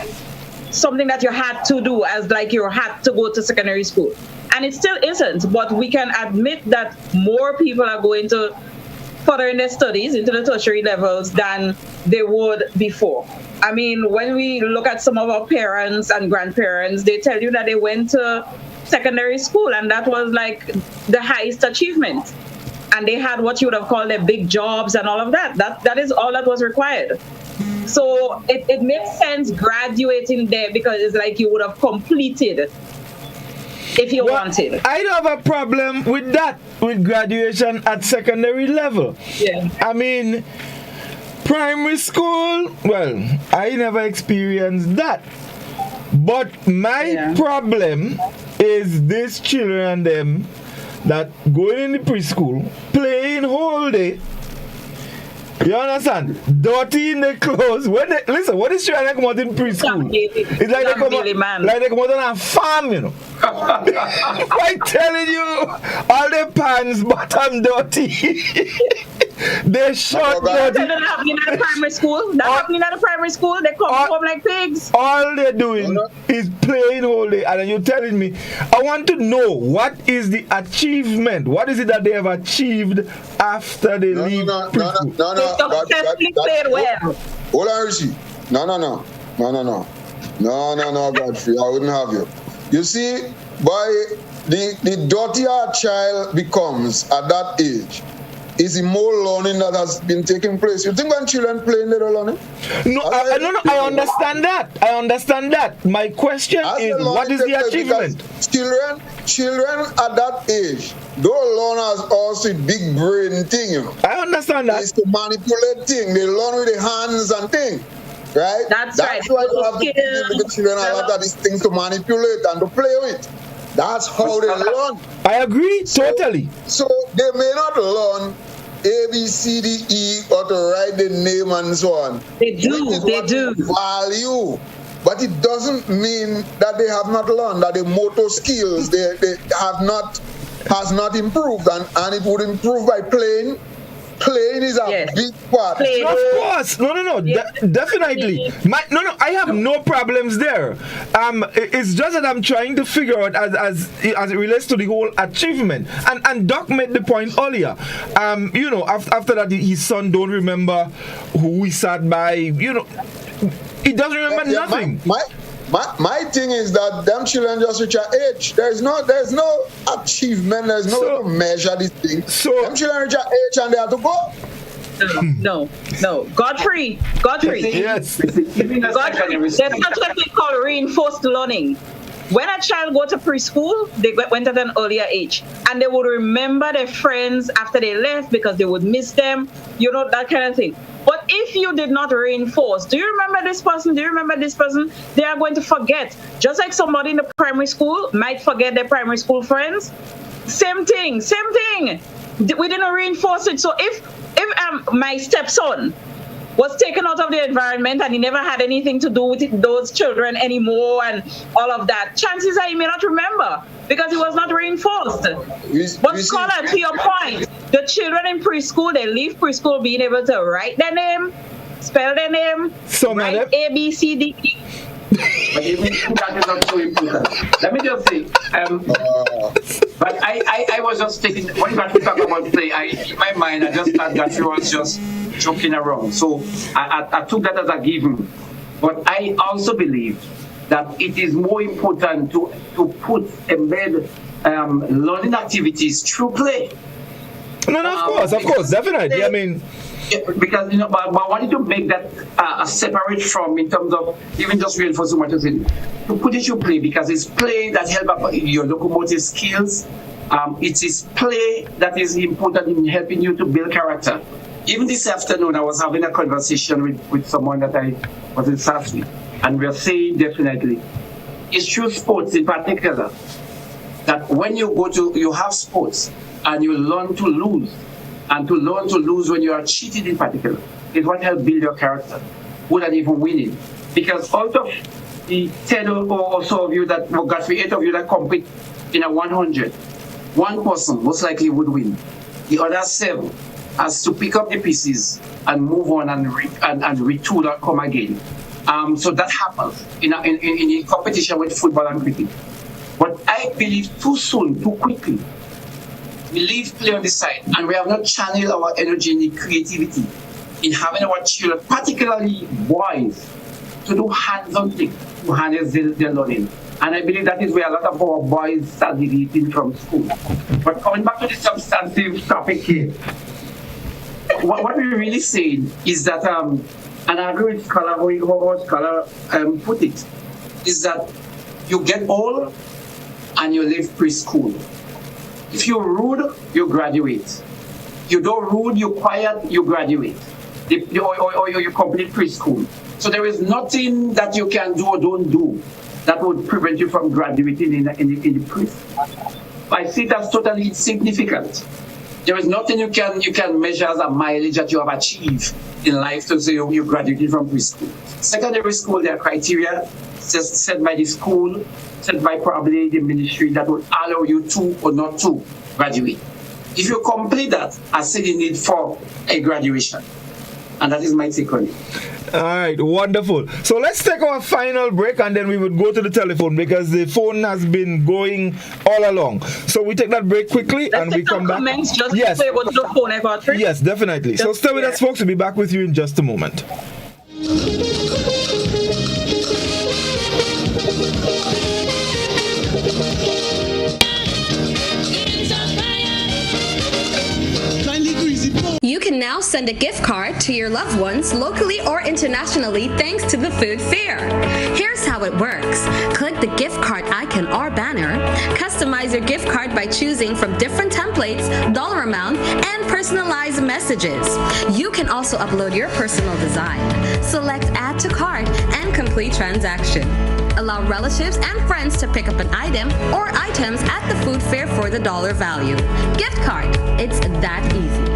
Speaker 5: something that you had to do as like you had to go to secondary school. And it still isn't, but we can admit that more people are going to further in their studies into the tertiary levels than they would before. I mean, when we look at some of our parents and grandparents, they tell you that they went to secondary school and that was like the highest achievement. And they had what you would have called their big jobs and all of that. That is all that was required. So it makes sense graduating there because it's like you would have completed if you wanted.
Speaker 3: I don't have a problem with that, with graduation at secondary level.
Speaker 5: Yeah.
Speaker 3: I mean, primary school, well, I never experienced that. But my problem is these children, them, that going in the preschool, playing whole day. You understand? Dirty in the clothes. Listen, what is children come out in preschool? It's like they come out on a farm, you know. I'm telling you, all their pants bottom dirty. They're short dirty.
Speaker 5: That happening at the primary school. That happening at the primary school. They come home like pigs.
Speaker 3: All they're doing is playing all day. And then you're telling me, I want to know what is the achievement? What is it that they have achieved after they leave preschool?
Speaker 5: They successfully played well.
Speaker 6: Hold on, Rishi. No, Godfrey, I wouldn't have you. You see, by the dirtier a child becomes at that age, is the more learning that has been taking place. You think when children play, they don't learn?
Speaker 3: No, I understand that. I understand that. My question is, what is the achievement?
Speaker 6: Children at that age don't learn as also big brain thing, you know.
Speaker 3: I understand that.
Speaker 6: It's to manipulate thing. They learn with their hands and things. Right?
Speaker 5: That's right.
Speaker 6: Why you have the children a lot of these things to manipulate and to play with. That's how they learn.
Speaker 3: I agree totally.
Speaker 6: So they may not learn A, B, C, D, E, or to write the name and so on.
Speaker 5: They do.
Speaker 6: Value. But it doesn't mean that they have not learned, that the motor skills they has not improved, and it would improve by playing. Playing is a big part.
Speaker 3: Of course. No. Definitely. I have no problems there. It's just that I'm trying to figure out as it relates to the whole achievement. And Doc made the point earlier. After that, his son don't remember who he sat by. You know, he doesn't remember nothing.
Speaker 6: My thing is that them children just reach an age. There's no achievement. There's no way to measure this thing. So them children reach an age and they have to go.
Speaker 5: No. Godfrey.
Speaker 3: Yes.
Speaker 5: Godfrey. There's such a thing called reinforced learning. When a child go to preschool, they went at an earlier age, and they would remember their friends after they left because they would miss them. You know, that kind of thing. But if you did not reinforce, do you remember this person? Do you remember this person? They are going to forget. Just like somebody in the primary school might forget their primary school friends. Same thing. We didn't reinforce it. So if my stepson was taken out of the environment and he never had anything to do with those children anymore and all of that, chances are he may not remember because he was not reinforced. But scholar, to your point, the children in preschool, they leave preschool being able to write their name, spell their name, write A, B, C, D, E.
Speaker 4: But even that is not so important. Let me just say, but I was just thinking, when you talk about play, in my mind, I just thought that he was just joking around. So I took that as a given. But I also believe that it is more important to embed learning activities through play.
Speaker 3: No, of course, definitely. I mean,
Speaker 4: because but I wanted to make that separate from in terms of even just reinforcing what you said, to put it through play, because it's play that helps your locomotive skills. It is play that is important in helping you to build character. Even this afternoon, I was having a conversation with someone that I was in South with, and we are saying definitely, it's through sports in particular, that when you have sports and you learn to lose, and to learn to lose when you are cheated in particular, is what helps build your character, more than even winning. Because out of the 10 or so of you that, Godfrey, 8 of you that compete in a 100, one person most likely would win. The other 7 has to pick up the pieces and move on and retool and come again. So that happens in a competition with football and cricket. But I believe too soon, too quickly, we leave play on the side and we have not channeled our energy in the creativity, in having our children, particularly boys, to do hands-on things, to handle their learning. And I believe that is where a lot of our boys start deviating from school. But coming back to the substantive topic here, what we're really saying is that, and I agree with Scholar, how Scholar put it, is that you get old and you leave preschool. If you're rude, you graduate. You don't rude, you're quiet, you graduate. Or you complete preschool. So there is nothing that you can do or don't do that would prevent you from graduating in the preschool. I see that's totally insignificant. There is nothing you can measure as a mileage that you have achieved in life to say you graduated from preschool. Secondary school, there are criteria set by the school, set by probably the ministry that would allow you to or not to graduate. If you complete that, I see the need for a graduation. And that is my take on it.
Speaker 3: All right, wonderful. So let's take our final break and then we would go to the telephone because the phone has been going all along. So we take that break quickly and we come back.
Speaker 5: Just yes. Before you go to the phone, Godfrey.
Speaker 3: Yes, definitely. So stay with us, folks. We'll be back with you in just a moment.
Speaker 13: You can now send a gift card to your loved ones locally or internationally thanks to the food fair. Here's how it works. Click the gift card icon or banner, customize your gift card by choosing from different templates, dollar amount, and personalized messages. You can also upload your personal design. Select add to cart and complete transaction. Allow relatives and friends to pick up an item or items at the food fair for the dollar value. Gift card. It's that easy.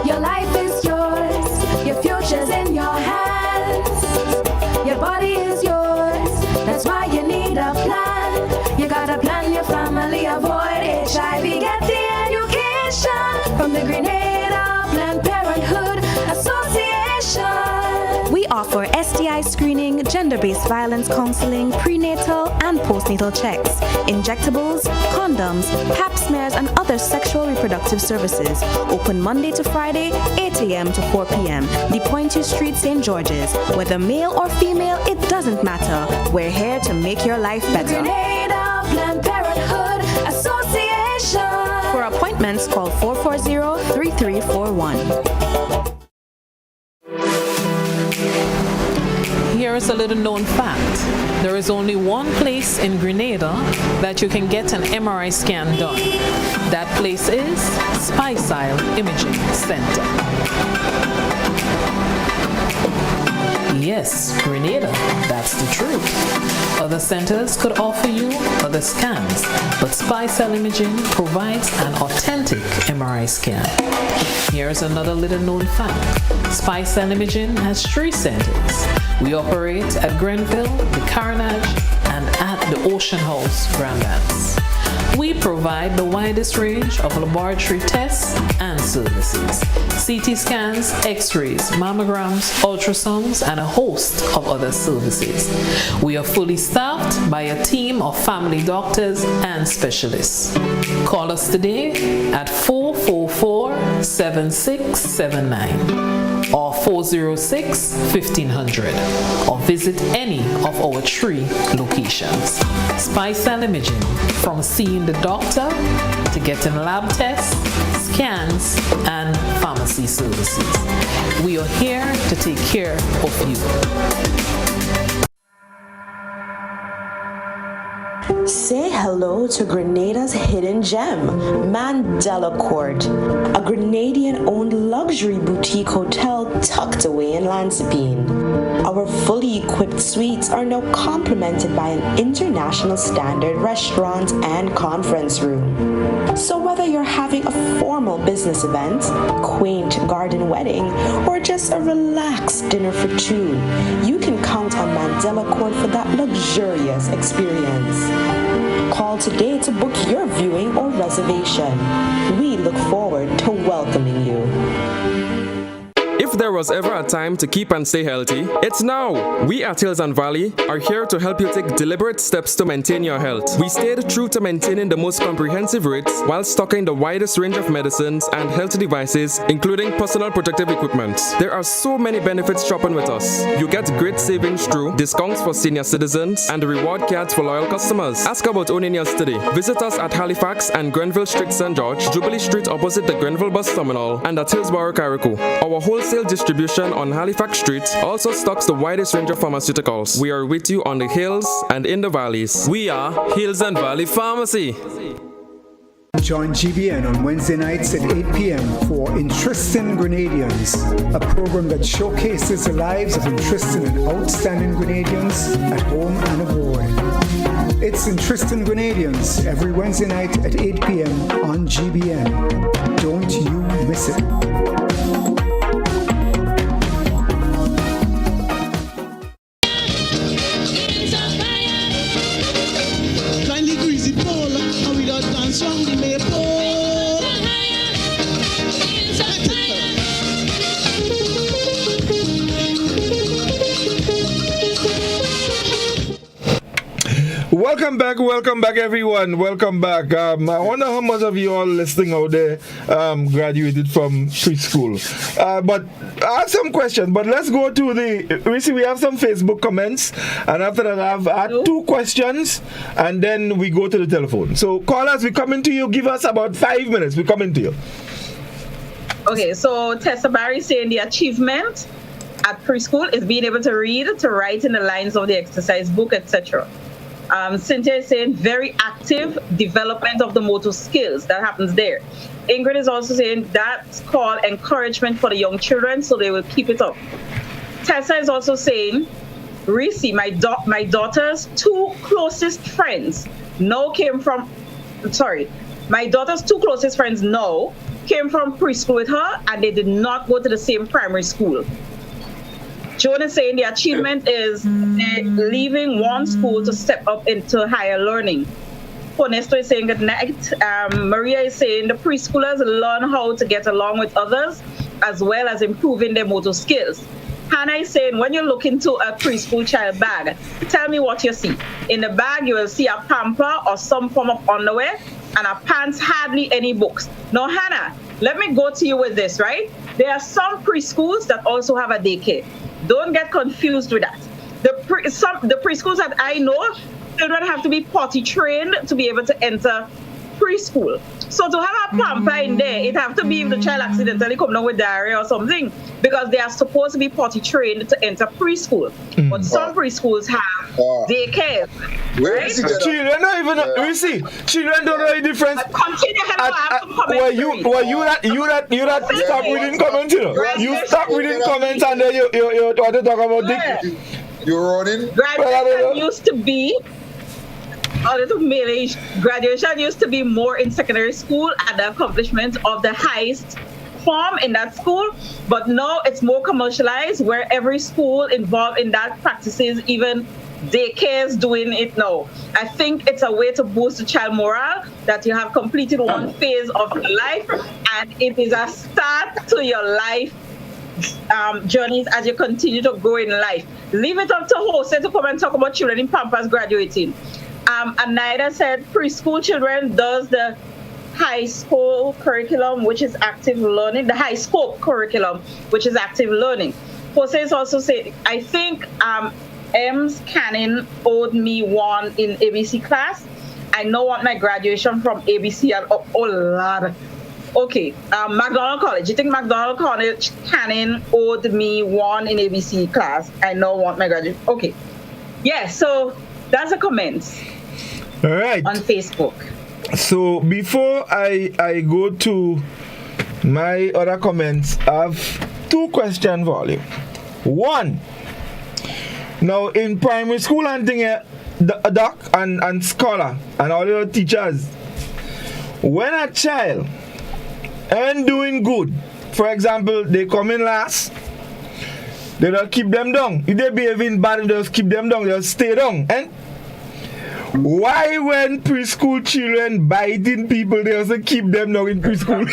Speaker 14: Your life is yours, your future's in your hands, your body is yours, that's why you need a plan. You gotta plan your family, avoid HIV, get the education from the Grenada Planned Parenthood Association.
Speaker 15: We offer STI screening, gender-based violence counseling, prenatal and postnatal checks, injectables, condoms, pap smears, and other sexual reproductive services. Open Monday to Friday, 8 a.m. to 4 p.m. The Pointe Street, St. George's. Whether male or female, it doesn't matter. We're here to make your life better.
Speaker 14: Grenada Planned Parenthood Association.
Speaker 15: For appointments, call 440-3341.
Speaker 11: Here is a little known fact. There is only one place in Grenada that you can get an MRI scan done. That place is Speyside Imaging Center. Yes, Grenada, that's the truth. A
Speaker 16: Other centers could offer you other scans, but SpyCell Imaging provides an authentic MRI scan. Here's another little known fact. SpyCell Imaging has 3 centers. We operate at Grenville, the Carnage, and at the Ocean House, Grandlands. We provide the widest range of laboratory tests and services. CT scans, x-rays, mammograms, ultrasounds, and a host of other services. We are fully staffed by a team of family doctors and specialists. Call us today at 444-7679 or 406-1500 or visit any of our 3 locations. SpyCell Imaging, from seeing the doctor to getting lab tests, scans, and pharmacy services. We are here to take care of you.
Speaker 17: Say hello to Grenada's hidden gem, Mandela Court, a Grenadian-owned luxury boutique hotel tucked away in Lansipine. Our fully equipped suites are now complemented by an international standard restaurant and conference room. So whether you're having a formal business event, quaint garden wedding, or just a relaxed dinner for 2, you can count on Mandela Court for that luxurious experience. Call today to book your viewing or reservation. We look forward to welcoming you.
Speaker 18: If there was ever a time to keep and stay healthy, it's now! We at Hills and Valley are here to help you take deliberate steps to maintain your health. We stayed true to maintaining the most comprehensive rates while stocking the widest range of medicines and health devices, including personal protective equipment. There are so many benefits shopping with us. You get great savings through discounts for senior citizens and reward cards for loyal customers. Ask about owning yours today. Visit us at Halifax and Grenville Street, St. George, Jubilee Street opposite the Grenville Bus Terminal, and at Hillsborough, Carriacou. Our wholesale distribution on Halifax Street also stocks the widest range of pharmaceuticals. We are with you on the hills and in the valleys. We are Hills and Valley Pharmacy.
Speaker 19: Join GBN on Wednesday nights at 8 p.m. for Interesting Grenadians, a program that showcases the lives of interesting and outstanding Grenadians at home and abroad. It's Interesting Grenadians every Wednesday night at 8 p.m. on GBN. Don't you miss it.
Speaker 3: Welcome back, everyone. Welcome back. I wonder how much of you all listening out there graduated from preschool. But I have some questions. But let's go to we have some Facebook comments, and after that, I have 2 questions, and then we go to the telephone. So, callers, we're coming to you. Give us about 5 minutes. We're coming to you.
Speaker 5: Okay, so Tessa Barry saying the achievement at preschool is being able to read, to write in the lines of the exercise book, etc. Cynthia is saying very active development of the motor skills that happens there. Ingrid is also saying that's called encouragement for the young children, so they will keep it up. Tessa is also saying, Reece, my daughter's 2 closest friends now came from, my daughter's 2 closest friends now came from preschool with her, and they did not go to the same primary school. Joan is saying the achievement is leaving one school to step up into higher learning. Ponesto is saying good night. Maria is saying the preschoolers learn how to get along with others as well as improving their motor skills. Hannah is saying when you look into a preschool child bag, tell me what you see. In the bag, you will see a pamper or some form of underwear and a pants, hardly any books. Now, Hannah, let me go to you with this, right? There are some preschools that also have a daycare. Don't get confused with that. The preschools that I know, children have to be potty trained to be able to enter preschool. So to have a pamper in there, it have to be if the child accidentally come down with diarrhea or something, because they are supposed to be potty trained to enter preschool. But some preschools have daycare. Right?
Speaker 3: Children don't even know. You see, children don't know the difference. You that stop reading comments, you know. You stop reading comments and then you want to talk about dick.
Speaker 6: You're running?
Speaker 5: Graduation used to be a little middle-aged. Graduation used to be more in secondary school and the accomplishment of the highest form in that school, but now it's more commercialized where every school involved in that practices, even daycares doing it now. I think it's a way to boost the child morale that you have completed one phase of your life and it is a start to your life journeys as you continue to grow in life. Leave it up to Jose to come and talk about children in Pampas graduating. Anaida said preschool children does the high school curriculum, which is active learning, the high scope curriculum, which is active learning. Jose is also saying, I think M's Canning owed me one in ABC class. I know what my graduation from ABC and oh Lord. Okay, McDonald College. You think McDonald College Canning owed me one in ABC class? I know what my graduation. Okay, yeah. So that's a comment.
Speaker 3: All right.
Speaker 5: On Facebook.
Speaker 3: So before I go to my other comments, I have two questions for you. One, now in primary school and thing, doc and scholar and all your teachers, when a child ain't doing good, for example, they come in last, they don't keep them down. If they behaving bad, they just keep them down, they just stay down. And why when preschool children biting people, they also keep them now in preschool?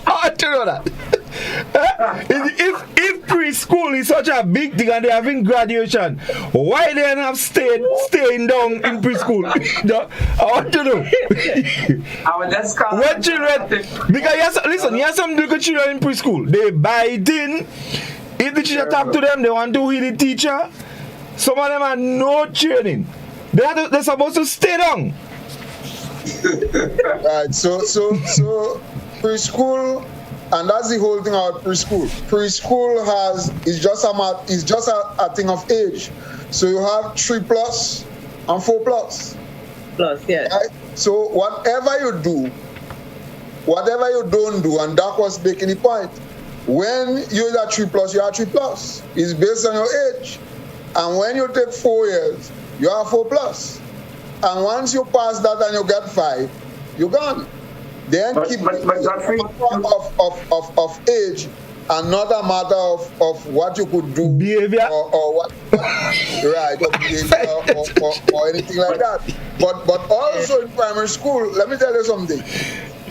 Speaker 3: I want to know that. If preschool is such a big thing and they're having graduation, why they don't have staying down in preschool? I want to know. What children? Because listen, you have some little children in preschool. They biting. If the teacher talk to them, they want to hear the teacher. Some of them are no training. They're supposed to stay down.
Speaker 6: Right. So preschool, and that's the whole thing about preschool. Preschool is just a thing of age. So you have 3+ and 4+.
Speaker 5: Plus, yeah.
Speaker 6: Right? So whatever you don't do, and Doc was making the point. When you're at 3+, you are 3+. It's based on your age. And when you take 4 years, you are 4+. And once you pass that and you get 5, you're gone. Then keep Godfrey of age and not a matter of what you could do
Speaker 3: behavior
Speaker 6: or what right or behavior or anything like that. But also in primary school, let me tell you something.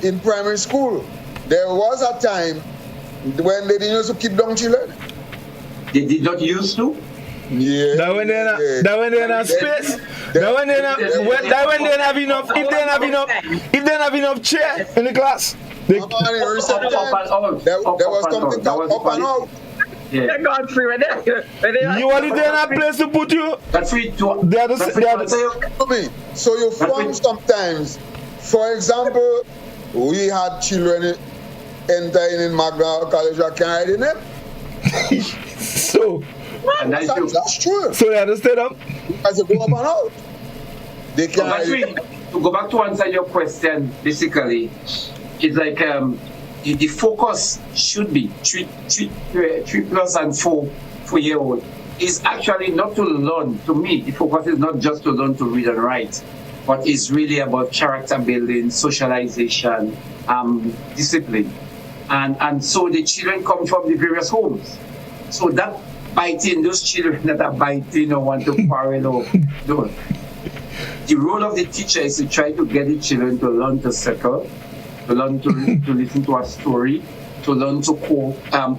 Speaker 6: In primary school, there was a time when they didn't used to keep down children.
Speaker 4: They did not used to?
Speaker 6: Yeah.
Speaker 3: That when they're in a space. That when they have enough. If they have enough chair in the class. There was
Speaker 6: something called up and out.
Speaker 5: Yeah. Godfrey, when
Speaker 3: you want it in a place to put you.
Speaker 6: So you form sometimes. For example, we had children entering in McDonald College that can't read in it.
Speaker 3: So.
Speaker 6: And that's true.
Speaker 3: So they understand them?
Speaker 6: As you go up and out. They can.
Speaker 4: To go back to answer your question, basically, it's like the focus should be 3+ and 4-year-old is actually not to learn. To me, the focus is not just to learn to read and write, but it's really about character building, socialization, discipline, and so the children come from the various homes. So that biting, those children that are biting or want to quarrel or don't. The role of the teacher is to try to get the children to learn to settle, to learn to listen to a story, to learn to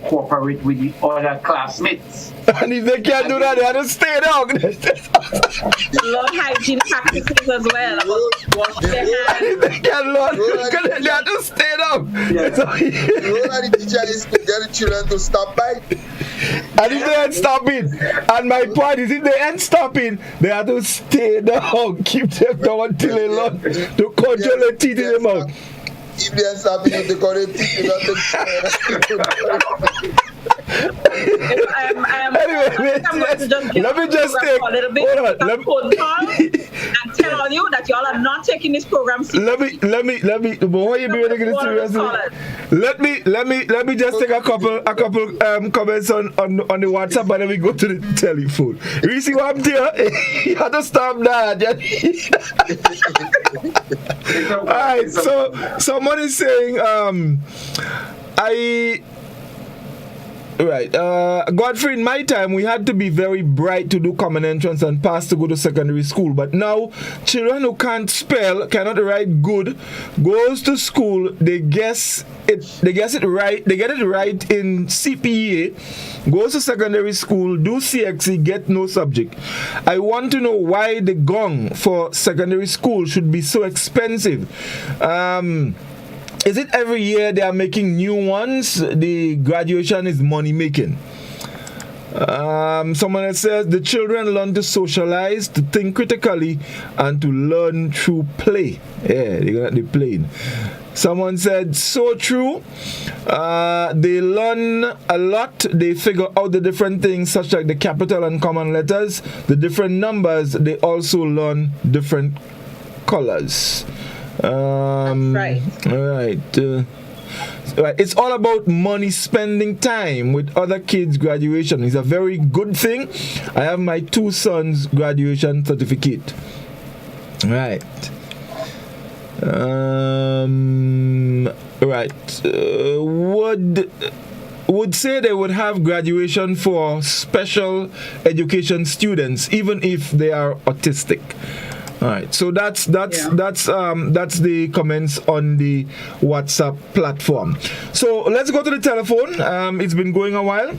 Speaker 4: cooperate with the other classmates.
Speaker 3: And if they can't do that, they have to stay down.
Speaker 5: Learn hygiene practices as well. Wash their hands.
Speaker 3: If they can't learn, they have to stay down.
Speaker 6: The role of the teacher is to get the children to stop biting.
Speaker 3: And if they ain't stopping, and my point is, if they ain't stopping, they have to stay down, keep them down until they learn to control their teeth in their mouth.
Speaker 6: If they ain't stopping, if they call their teeth, they
Speaker 3: Anyway, let me just take.
Speaker 5: Hold on. And tell you that y'all are not taking this program seriously.
Speaker 3: Let me. Before you be taking it seriously, let me just take a couple comments on the WhatsApp, and then we go to the telephone. Reece, what I'm there? You have to stop that. All right. So someone is saying, Right. Godfrey, in my time, we had to be very bright to do common entrance and pass to go to secondary school. But now, children who can't spell, cannot write good, goes to school, they get it right in CPA, goes to secondary school, do CXE, get no subject. I want to know why the gong for secondary school should be so expensive. Is it every year they are making new ones? The graduation is money making. Someone else says the children learn to socialize, to think critically, and to learn through play. Yeah, they're playing. Someone said, so true. They learn a lot. They figure out the different things, such like the capital and common letters, the different numbers. They also learn different colors.
Speaker 5: Right.
Speaker 3: Right. It's all about money spending time with other kids' graduation. It's a very good thing. I have my 2 sons' graduation certificate. Right. Would say they would have graduation for special education students, even if they are autistic. All right, so that's the comments on the WhatsApp platform. So let's go to the telephone. It's been going a while.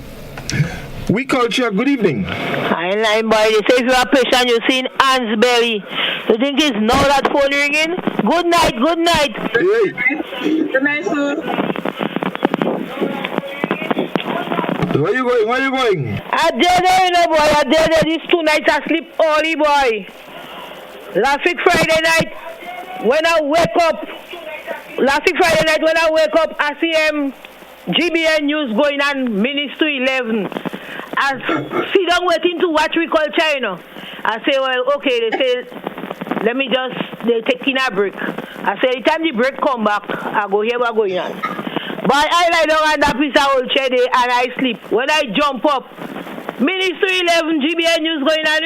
Speaker 3: We culture. Good evening.
Speaker 20: Hi, line boy. They say if you are patient, you see Anne's belly. You think it's now that phone ringing? Good night. Good night.
Speaker 3: Hey.
Speaker 5: Good night, sir.
Speaker 3: Where you going?
Speaker 20: I did it, boy. I did it. These 2 nights I sleep early, boy. Last week Friday night, when I wake up, I see GBN news going on minutes to 11. I sit down waiting to watch we call China. I say, well, okay. They say, they're taking a break. I say, the time the break come back, I go here, we're going on. But I lie down on that piece of old chair and I sleep. When I jump up, minutes to 11, GBN news going on.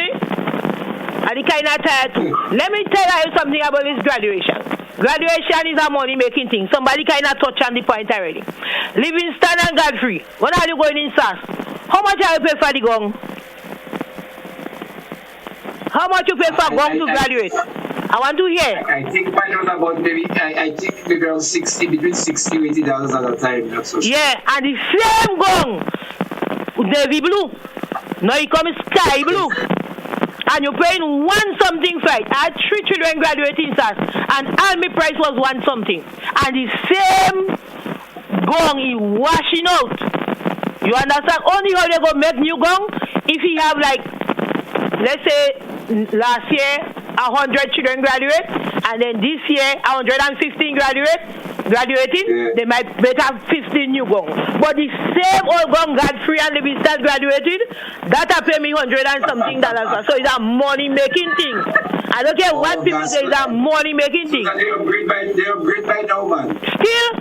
Speaker 20: And the kind of tired too. Let me tell you something about this graduation. Graduation is a money-making thing. Somebody kind of touched on the point already. Livingston and Godfrey, when are you going in SAS? How much are you pay for the gong? How much you pay for gong to graduate? I want to hear.
Speaker 4: I think mine was about maybe around $60, between $60 to $80 at a time. Not so
Speaker 20: yeah, and the same gong, navy blue. Now it comes sky blue. And you're paying one something for it. I had 3 children graduating SAS, and all my price was one something. And the same gong is washing out. You understand? Only how they go make new gong if you have like, let's say last year 100 children graduate, and then this year 115 graduating, they might better have 15 new gong. But the same old gong Godfrey and Livingston graduated, that I pay me $100 and something. So it's a money making thing. I don't care what people say, it's a money making thing.
Speaker 4: They upgrade by now, man.
Speaker 20: Still,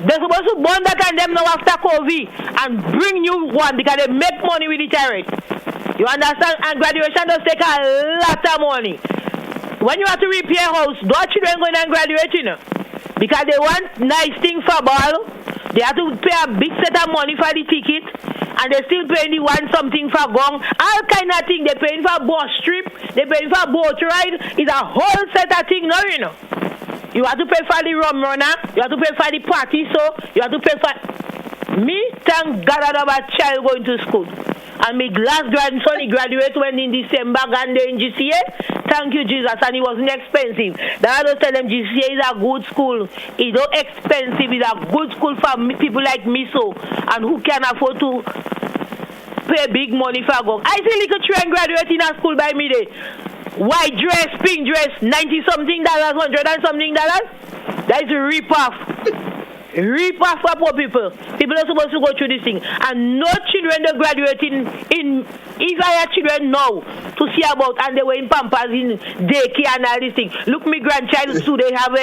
Speaker 20: they're supposed to burn that and them now after COVID and bring new one because they make money with it already. You understand? And graduation does take a lot of money. When you have to repair house, those children going and graduate, you know. Because they want nice things for ball. They have to pay a big set of money for the ticket. And they still paying the one something for gong. All kind of things. They're paying for bus trip. They're paying for boat ride. It's a whole set of things now, you know. You have to pay for the rum runner. You have to pay for the party, so you have to pay for... Me, thank God I have a child going to school. And my last grandson, he graduated when in December, and in GCA. Thank you, Jesus. And it wasn't expensive. Then I just tell them GCA is a good school. It's not expensive. It's a good school for people like me, so, and who can afford to pay big money for go. I see little children graduating in a school by me day. White dress, pink dress, $90-something, $100 and something. That is a rip-off. Reap off for poor people. People are supposed to go through this thing. And no children are graduating in if I had children now to see about and they were in Pampers in daycare and all these things. Look, my grandchild too, they have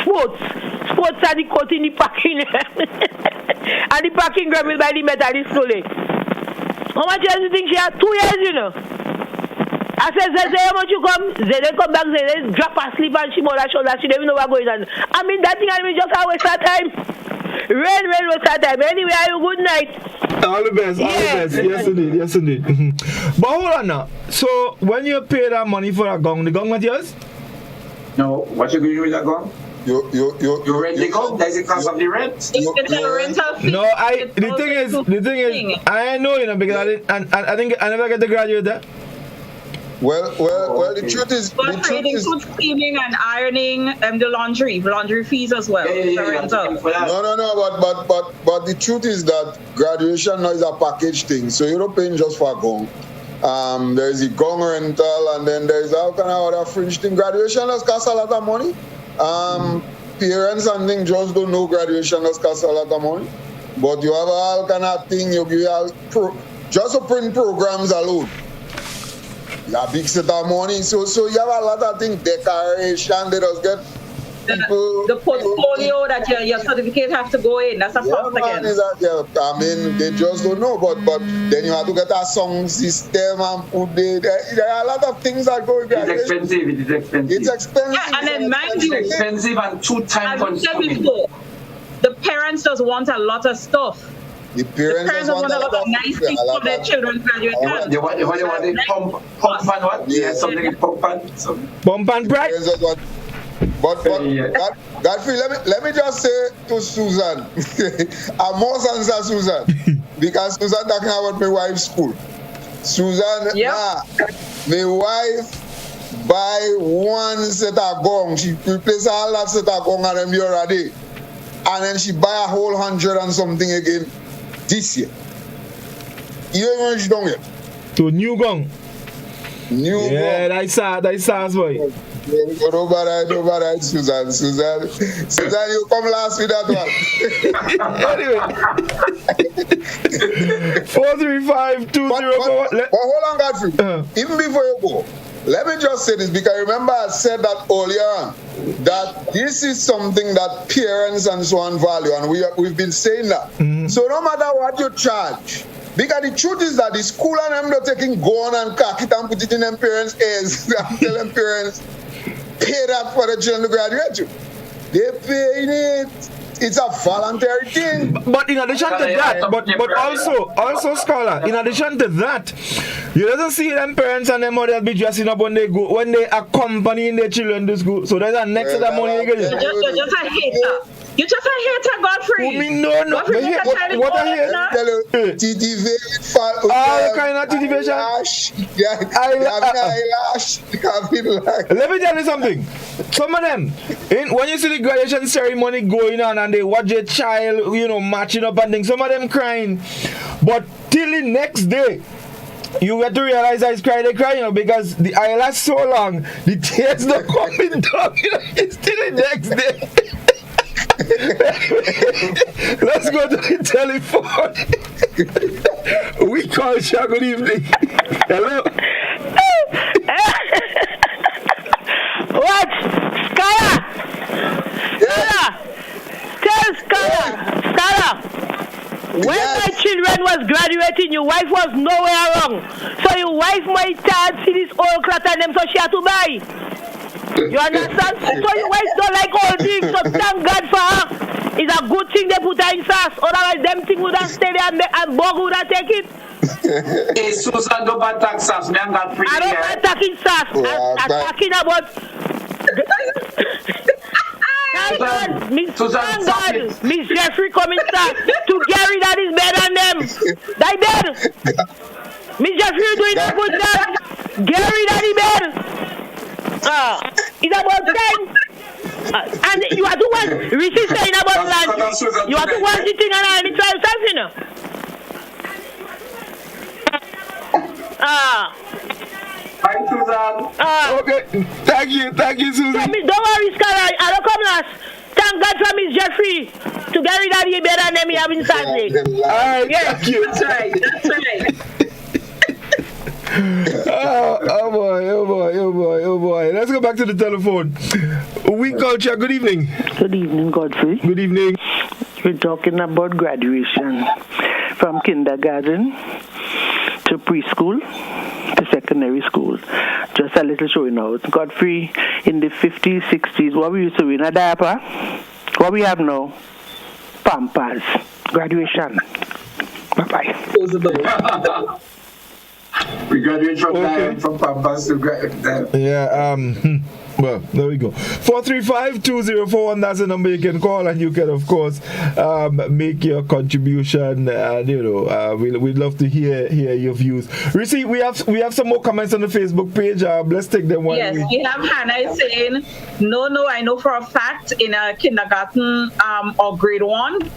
Speaker 20: sports. Sports are the coat in the parking and the parking ground is by the Methodist slowly. How much else do you think she had? 2 years, you know. I said, how much you come? They come back, they drop asleep and she more shoulder, she don't even know what's going on. I mean, that thing, I mean, just how waste our time. Rain, waste our time. Anyway, have a good night.
Speaker 3: All the best, all the best. Yes, indeed. But hold on now. So, when you pay that money for a gong, the gong not yours?
Speaker 4: No, what you going to do with that gong? You rent the gong? Does it cost of the rent?
Speaker 5: It's a rental fee.
Speaker 3: No, the thing is, I know, you know, because I think I never get to graduate there.
Speaker 6: Well, the truth is,
Speaker 5: includes cleaning and ironing and the laundry fees as well. Rental.
Speaker 6: No, but the truth is that graduation now is a package thing, so you're not paying just for a gong. There is a gong rental, and then there is all kind of other fringe thing. Graduation does cost a lot of money. Parents and things just don't know graduation does cost a lot of money. But you have all kind of thing. You give just to print programs alone. You have big set of money, so you have a lot of things. Decoration, they just get people.
Speaker 5: The portfolio that your certificate have to go in. That's a cost again.
Speaker 6: I mean, they just don't know. But then you have to get a sound system and put there are a lot of things that go in.
Speaker 4: It's expensive.
Speaker 6: It's expensive.
Speaker 5: Yeah, and then mind you,
Speaker 4: it's expensive and too time consuming.
Speaker 5: The parents just want a lot of stuff.
Speaker 6: The parents
Speaker 5: want a lot of nice things for their children graduate.
Speaker 4: They want the pump and what? Yeah, something in pump and something.
Speaker 3: Pump and break.
Speaker 6: But Godfrey, let me just say to Susan, I'm more than Susan, because Susan talking about my wife's school. Susan, my wife buy one set of gong. She replace all that set of gong and them already, and then she buy a whole 100 and something again this year. You don't even reach down yet.
Speaker 3: To new gong.
Speaker 6: Yeah,
Speaker 3: gong. That's boy.
Speaker 6: No bad, Susan. Susan, you come last with that one.
Speaker 3: Anyway, 435-20.
Speaker 6: But hold on, Godfrey. Even before you go, let me just say this, because remember I said that earlier on, that this is something that parents and so on value, and we've been saying that. Mm-hmm. So no matter what you charge, because the truth is that the school and them not taking gun and cock it and put it in them parents' ears and tell them parents, pay that for the children to graduate you. They're paying it. It's a voluntary thing.
Speaker 3: But in addition to that, but also scholar, in addition to that, you doesn't see them parents and them mothers be dressing up when they accompanying their children to school. So there's a next set of money they get.
Speaker 5: You're just a hater. You're just a hater, Godfrey.
Speaker 3: No. What a hater?
Speaker 6: TTV.
Speaker 3: All kind of TTV. Let me tell you something. Some of them, when you see the graduation ceremony going on and they watch their child, marching up and things, some of them crying. But till the next day, you get to realize that they cry, because the eye lasts so long, the tears not coming down, it's till the next day. Let's go to the telephone. We call Sha. Good evening. Hello.
Speaker 20: What? Skala! Tell Skala! When my children was graduating, your wife was nowhere wrong. So your wife might see this old cloth and them, so she had to buy. You understand? So your wife don't like all things, so thank God for her. It's a good thing they put her in SAS. Otherwise, them things would have stayed there and Bog would have taken it.
Speaker 4: Hey, Susan, don't attack SAS. I don't
Speaker 20: attacking SAS. I'm talking about... Thank God, Miss Jeffrey coming SAS to Gary that is better than them. They better. Miss Jeffrey doing a good job. Gary that is better. It's about time. And you have to watch. Reece saying about land. You have to watch the thing and try yourself,
Speaker 3: Okay. Thank you, Susie.
Speaker 20: Don't worry, Scholar. I don't come last. Thank God for Miss Jeffrey to get rid of the better than them having Saturday.
Speaker 3: All right,
Speaker 20: yes,
Speaker 3: thank you.
Speaker 5: That's right.
Speaker 3: Oh boy. Let's go back to the telephone. We culture. Good evening.
Speaker 21: Good evening, Godfrey.
Speaker 3: Good evening.
Speaker 21: We're talking about graduation from kindergarten to preschool to secondary school. Just a little showing out. Godfrey, in the 50s, 60s, what we used to win a diaper, what we have now, Pampers. Graduation. Bye-bye.
Speaker 4: We graduate from Pampers to graduate.
Speaker 3: Yeah, well, there we go. 435-2041, that's the number you can call, and you can, of course, make your contribution. And we'd love to hear your views. Reece, we have some more comments on the Facebook page. Let's take them one.
Speaker 5: Yes, we have Hannah saying, no, I know for a fact in a kindergarten or grade 1,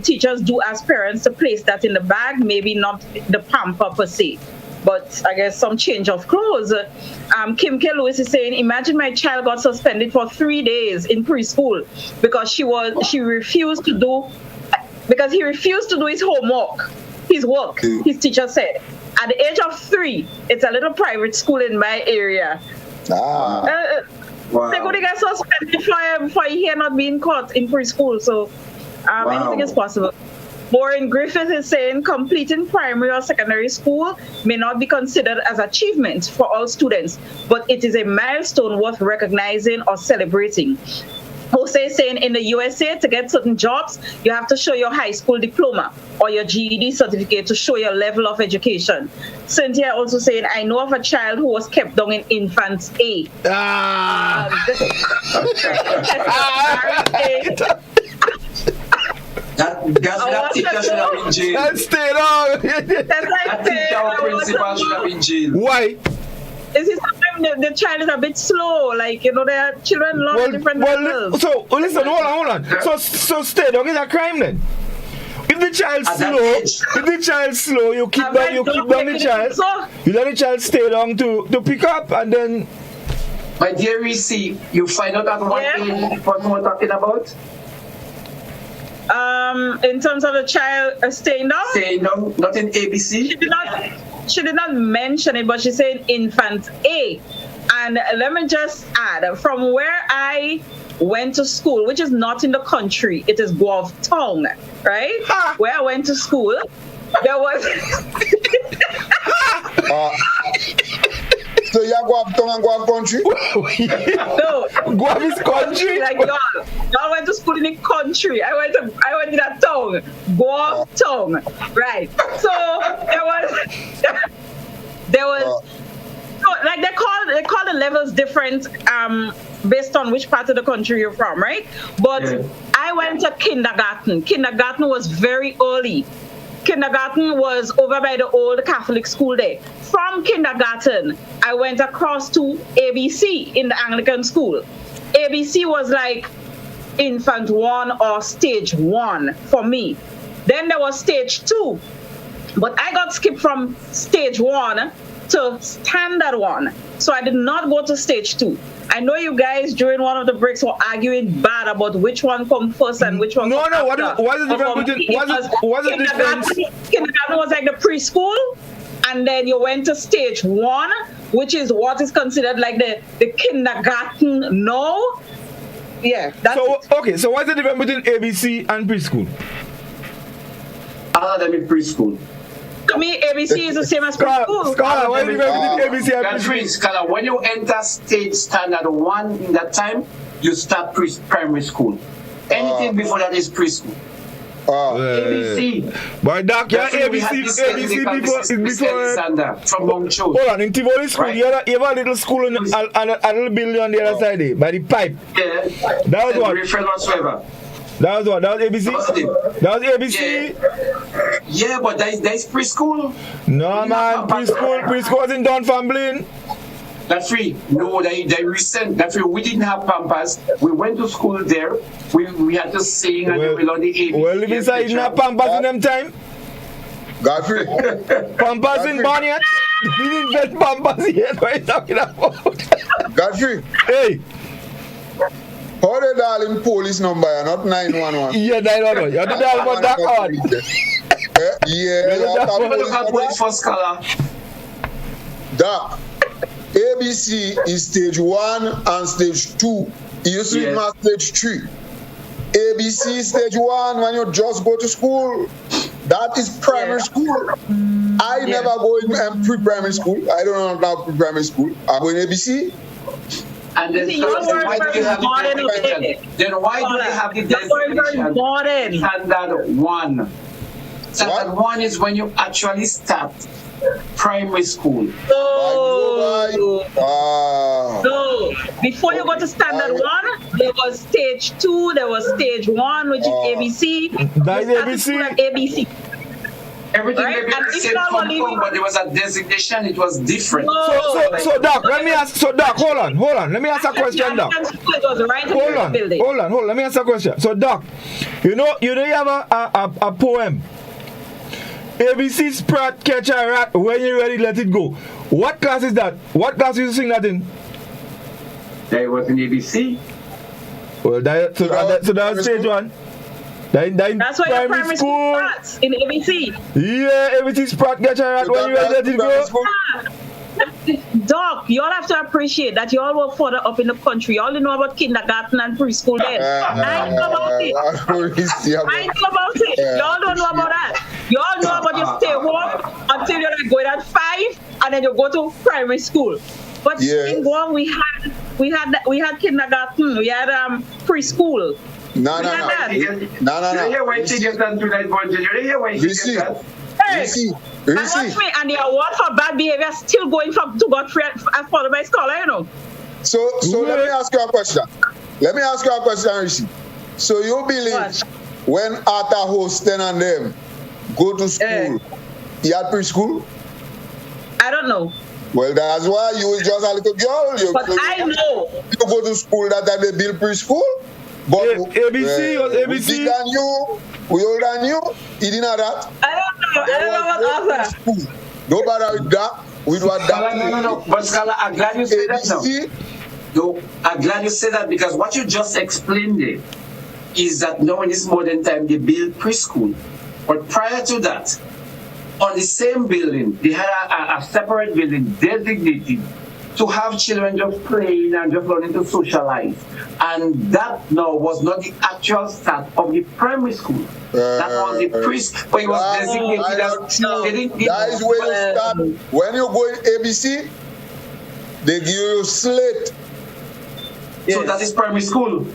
Speaker 5: teachers do ask parents to place that in the bag, maybe not the pamper per se, but I guess some change of clothes. Kim K. Lewis is saying, imagine my child got suspended for 3 days in preschool because he refused to do his homework, his work, his teacher said. At the age of 3, it's a little private school in my area.
Speaker 6: Wow.
Speaker 5: They could get suspended for here not being caught in preschool, so anything is possible. Maureen Griffith is saying completing primary or secondary school may not be considered as achievement for all students, but it is a milestone worth recognizing or celebrating. Jose is saying in the USA, to get certain jobs, you have to show your high school diploma or your GED certificate to show your level of education. Cynthia also saying, I know of a child who was kept down in infants A.
Speaker 4: That teacher should have been jailed.
Speaker 3: That stayed on.
Speaker 4: That teacher or principal should have been jailed.
Speaker 3: Why?
Speaker 5: Is it sometimes the child is a bit slow, like, their children learn different levels.
Speaker 3: So, listen, hold on. So stay down is a crime then? If the child's slow, you keep down the child. You let the child stay down to pick up, and then.
Speaker 4: My dear Reece, you find out at what age what we're talking about?
Speaker 5: In terms of the child staying down?
Speaker 4: Staying down, not in ABC?
Speaker 5: She did not mention it, but she said infant A. And let me just add, from where I went to school, which is not in the country, it is Guelph Town, right? Where I went to school, there was...
Speaker 6: So you go up town and go up country?
Speaker 5: No.
Speaker 3: Go up his country?
Speaker 5: Like y'all went to school in the country. I went to that town. Go up town. Right. So there was like they call the levels different based on which part of the country you're from, right? But I went to kindergarten. Kindergarten was very early. Kindergarten was over by the old Catholic school there. From kindergarten, I went across to ABC in the Anglican school. ABC was like infant 1 or stage 1 for me. Then there was stage 2. But I got skipped from stage 1 to standard 1. So I did not go to stage 2. I know you guys during one of the breaks were arguing bad about which one come first and which one come after.
Speaker 3: What's the difference?
Speaker 5: Kindergarten was like the preschool, and then you went to stage 1, which is what is considered like the kindergarten now. Yeah.
Speaker 3: Okay, so what's the difference between ABC and preschool?
Speaker 4: Them in preschool.
Speaker 5: To me, ABC is the same as preschool.
Speaker 3: Scholar, why do you ABC and preschool?
Speaker 4: Scholar, when you enter stage standard 1 in that time, you start primary school. Anything before that is preschool. ABC.
Speaker 3: But Doc, yeah, ABC before
Speaker 4: from Mount Cho.
Speaker 3: Hold on, in Tivoli school, you have a little school and a little building on the other side there, by the pipe.
Speaker 4: Yeah.
Speaker 3: That was what?
Speaker 4: Whatsoever.
Speaker 3: That was what? That was ABC? That was ABC?
Speaker 4: Yeah, but that is preschool.
Speaker 3: No, man, preschool wasn't done from Blaine.
Speaker 4: That's free. No, they recent. That's free. We didn't have Pampers. We went to school there. We had to sing and we learned the ABC.
Speaker 3: Well, Livingston didn't have Pampers in them time.
Speaker 6: Godfrey.
Speaker 3: Pampers in Barney. We didn't get Pampers yet. What are you talking about?
Speaker 6: Godfrey.
Speaker 3: Hey.
Speaker 6: How they dial in police number, not 911?
Speaker 3: Yeah, 911. You have to dial for that one.
Speaker 6: Yeah, you have to police for scholar. That ABC is stage 1 and stage 2. You used to be my stage 3. ABC stage 1 when you just go to school. That is primary school. I never go in pre-primary school. I don't know about pre-primary school. I go in ABC.
Speaker 4: And then why do you have the definition? Then why do they have the definition? Standard 1. Standard 1 is when you actually start primary school.
Speaker 5: No. Before you go to standard 1, there was stage 2, there was stage 1, which is ABC.
Speaker 3: That is ABC.
Speaker 5: ABC.
Speaker 4: Everything
Speaker 5: right?
Speaker 4: may be the same compound, but there was a designation, it was different.
Speaker 3: So Doc, let me ask, Doc, hold on. Let me ask a question, Doc. Hold on. Let me ask a question. So, Doc, you have a poem. ABC Sprat Catch a Rat, when you're ready, let it go. What class is that? What class you sing that in?
Speaker 4: That was in ABC.
Speaker 3: Well, that was stage 1.
Speaker 5: That's why your primary school starts in ABC.
Speaker 3: Yeah, ABC Sprat Catch a Rat, when you're ready, let it go.
Speaker 5: Doc, you all have to appreciate that you all were further up in the country. You all know about kindergarten and preschool then. I know about it. You all don't know about that. You all know about you stay home until you're like going at 5 and then you go to primary school. But in Guam we had kindergarten, we had preschool.
Speaker 6: No.
Speaker 4: You hear why she gets done tonight, Bonji? You hear why she gets done?
Speaker 5: And watch me, and the award for bad behavior still going from to Godfrey as followed by scholar, you know.
Speaker 6: So let me ask you a question. Reece. So you believe when Arthur Hostin and them go to school, he had preschool?
Speaker 5: I don't know.
Speaker 6: Well, that's why you was just a little girl.
Speaker 5: I know.
Speaker 6: You go to school that time they build preschool. But
Speaker 3: ABC was ABC.
Speaker 6: We bigger than you. We older than you. He didn't have that.
Speaker 5: I don't know what Arthur.
Speaker 6: No matter with that. With what that.
Speaker 4: No. But Scala, I'm glad you said that now. No, I'm glad you said that because what you just explained there is that now in this modern time they build preschool. But prior to that, on the same building, they had a separate building designated to have children just playing and just learning to socialize. And that now was not the actual start of the primary school. That was the preschool, but it was designated as
Speaker 6: that is where you start. When you go in ABC, they give you slate.
Speaker 4: So that is primary school.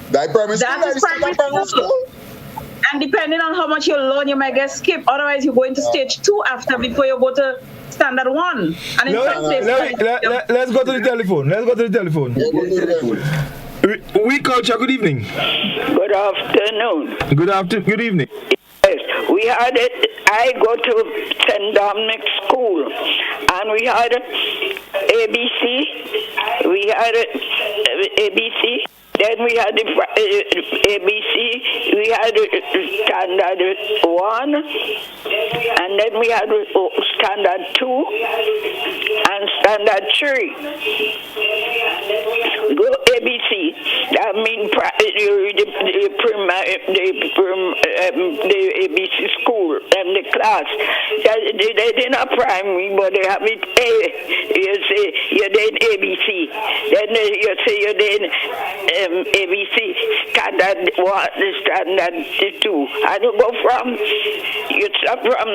Speaker 6: That is primary school.
Speaker 5: And depending on how much you learn, you might get skipped. Otherwise, you go into stage 2 after before you go to standard 1. And
Speaker 3: let's go to the telephone. We culture, good evening.
Speaker 1: Good afternoon.
Speaker 3: Good evening.
Speaker 1: Yes, we had it. I go to St. Dominic School, and we had ABC. We had ABC. Then we had ABC. We had standard 1, and then we had standard 2 and standard 3. Go ABC. That means the ABC school and the class. They didn't primary, but they have it A. You say you're doing ABC. Then you say you're doing ABC standard 1, standard 2. And you go you start from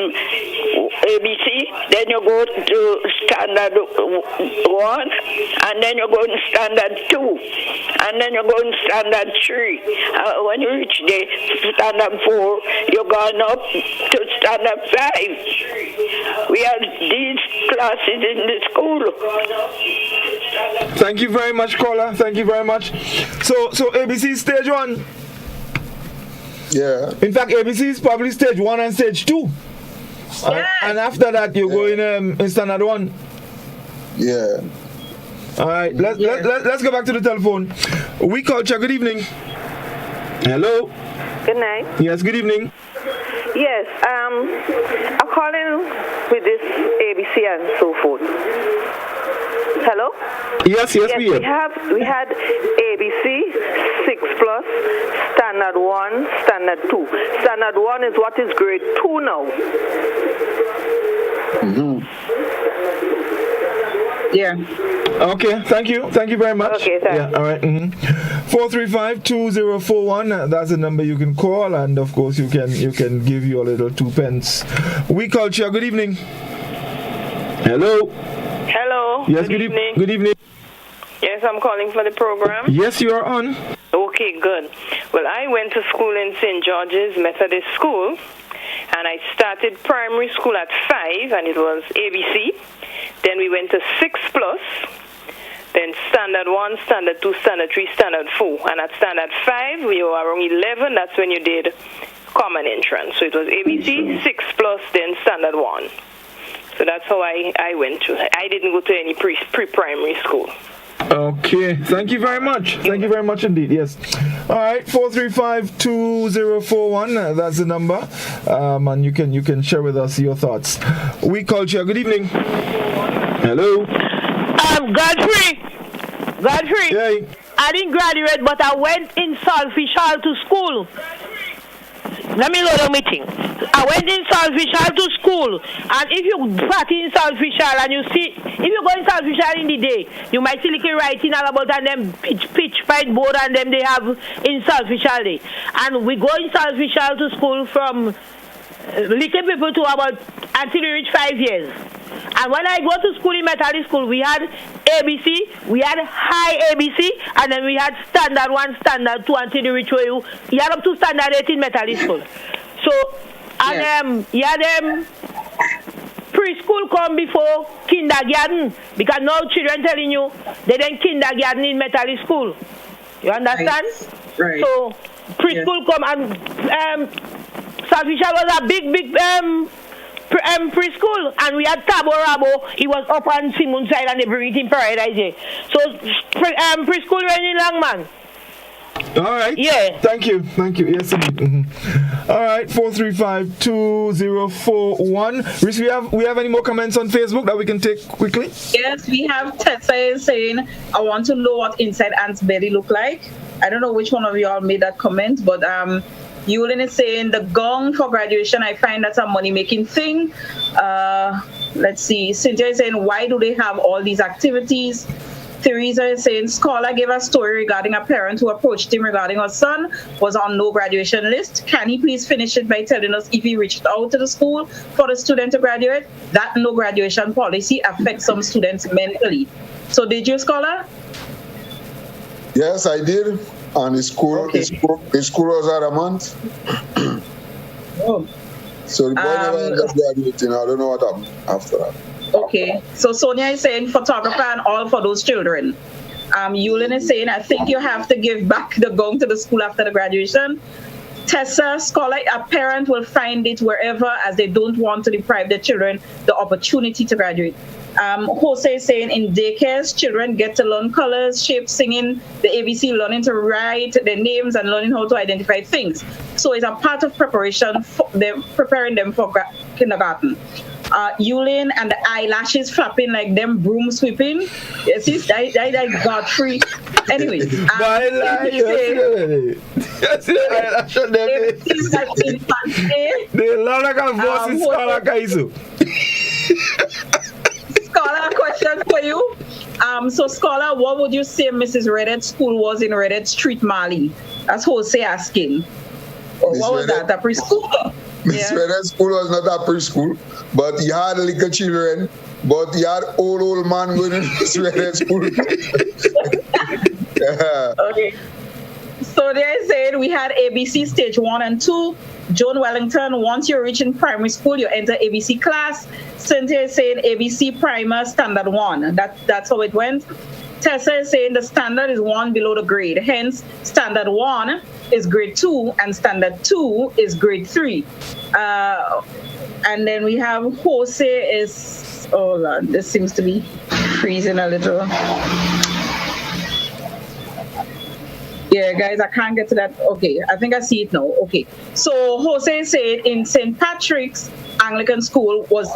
Speaker 1: ABC, then you go to standard 1, and then you go to standard 2, and then you go to standard 3. When you reach the standard 4, you're going up to standard 5. We have these classes in the school.
Speaker 3: Thank you very much, caller. Thank you very much. So ABC stage 1.
Speaker 6: Yeah.
Speaker 3: In fact, ABC is probably stage 1 and stage 2. And after that, you go in standard 1.
Speaker 6: Yeah.
Speaker 3: All right. Let's go back to the telephone. We culture. Good evening. Hello.
Speaker 22: Good night.
Speaker 3: Yes. Good evening.
Speaker 22: Yes. I'm calling with this ABC
Speaker 7: ABC and so forth. Hello?
Speaker 3: Yes,
Speaker 7: we had ABC, 6 plus, standard 1, standard 2. Standard 1 is what is grade 2 now.
Speaker 5: Yeah.
Speaker 3: Okay, thank you very much.
Speaker 7: Okay, thanks.
Speaker 3: Yeah, all right. 435-2041, that's the number you can call, and of course you can give your little 2 pence. We Culture, good evening. Hello. Yes, good evening. Good evening.
Speaker 22: Yes, I'm calling for the program.
Speaker 3: Yes, you are on.
Speaker 22: Okay, good. Well, I went to school in St. George's Methodist School, and I started primary school at 5, and it was ABC. Then we went to 6 plus, then standard 1, standard 2, standard 3, standard 4. And at standard 5, we were around 11, that's when you did common entrance. So it was ABC, 6 plus, then standard 1. So that's how I went to. I didn't go to any pre-primary school.
Speaker 3: Okay, thank you very much. Thank you very much indeed. Yes. All right, 435-2041. That's the number, and you can share with us your thoughts. We Culture. Good evening. Hello.
Speaker 20: Godfrey.
Speaker 3: Yeah.
Speaker 20: I didn't graduate, but I went in Salfishal to school. Let me go to meeting. I went in Salfishal to school, and if you party in Salfishal and you see, if you go in Salfishal in the day, you might see little writing all about and them pitch fight board and them they have in Salfishal day. And we go in Salfishal to school from little people to about until we reach 5 years. And when I go to school in Methodist school, we had ABC, we had high ABC, and then we had standard 1, standard 2 until you reach where you had up to standard 8 in Methodist school. So, and you had preschool come before kindergarten, because now children telling you they didn't kindergarten in Methodist school. You understand?
Speaker 5: Right.
Speaker 20: So, preschool come and Salfishal was a big preschool, and we had Tabo Rabo. He was up on Simon side and they bring it in Paradise here. So preschool running long, man.
Speaker 3: All right.
Speaker 20: Yeah.
Speaker 3: Thank you. Yes, indeed. All right. 435-2041. Reece, we have any more comments on Facebook that we can take quickly?
Speaker 5: Yes, we have Tessa saying, I want to know what inside Aunt's belly look like. I don't know which one of y'all made that comment, but Yulin is saying the gong for graduation, I find that's a money-making thing. Let's see. Cynthia is saying, why do they have all these activities? Teresa is saying, Scholar gave a story regarding a parent who approached him regarding her son was on no graduation list. Can he please finish it by telling us if he reached out to the school for the student to graduate? That no graduation policy affects some students mentally. So did you, Scholar?
Speaker 6: Yes, I did. And his school was adamant. So the boy never ended up graduating. I don't know what happened after that.
Speaker 5: Okay. So Sonia is saying photographer and all for those children. Yulin is saying, I think you have to give back the gong to the school after the graduation. Tessa, Scholar, a parent will find it wherever as they don't want to deprive their children the opportunity to graduate. Jose is saying in daycares, children get to learn colors, shapes, singing, the ABC, learning to write their names and learning how to identify things. So it's a part of preparation for them, preparing them for kindergarten. Yulin and the eyelashes flapping like them broom sweeping. Yes, that Godfrey. Anyways, Scholar, question for you. So Scholar, what would you say Mrs. Redhead's school was in Redhead Street, Mali? That's Jose asking. What was that, a preschool?
Speaker 6: Miss Redhead's school was not a preschool, but he had little children, but he had old man going to Miss Redhead's school.
Speaker 5: Okay. So they're saying we had ABC stage 1 and 2. Joan Wellington, once you're reaching primary school, you enter ABC class. Cynthia is saying ABC primer standard 1. That's how it went. Tessa is saying the standard is 1 below the grade. Hence, standard 1 is grade 2 and standard 2 is grade 3. And then we have Jose is, oh Lord, this seems to be freezing a little. Yeah, guys, I can't get to that. Okay, I think I see it now. Okay, so Jose said in St. Patrick's Anglican School was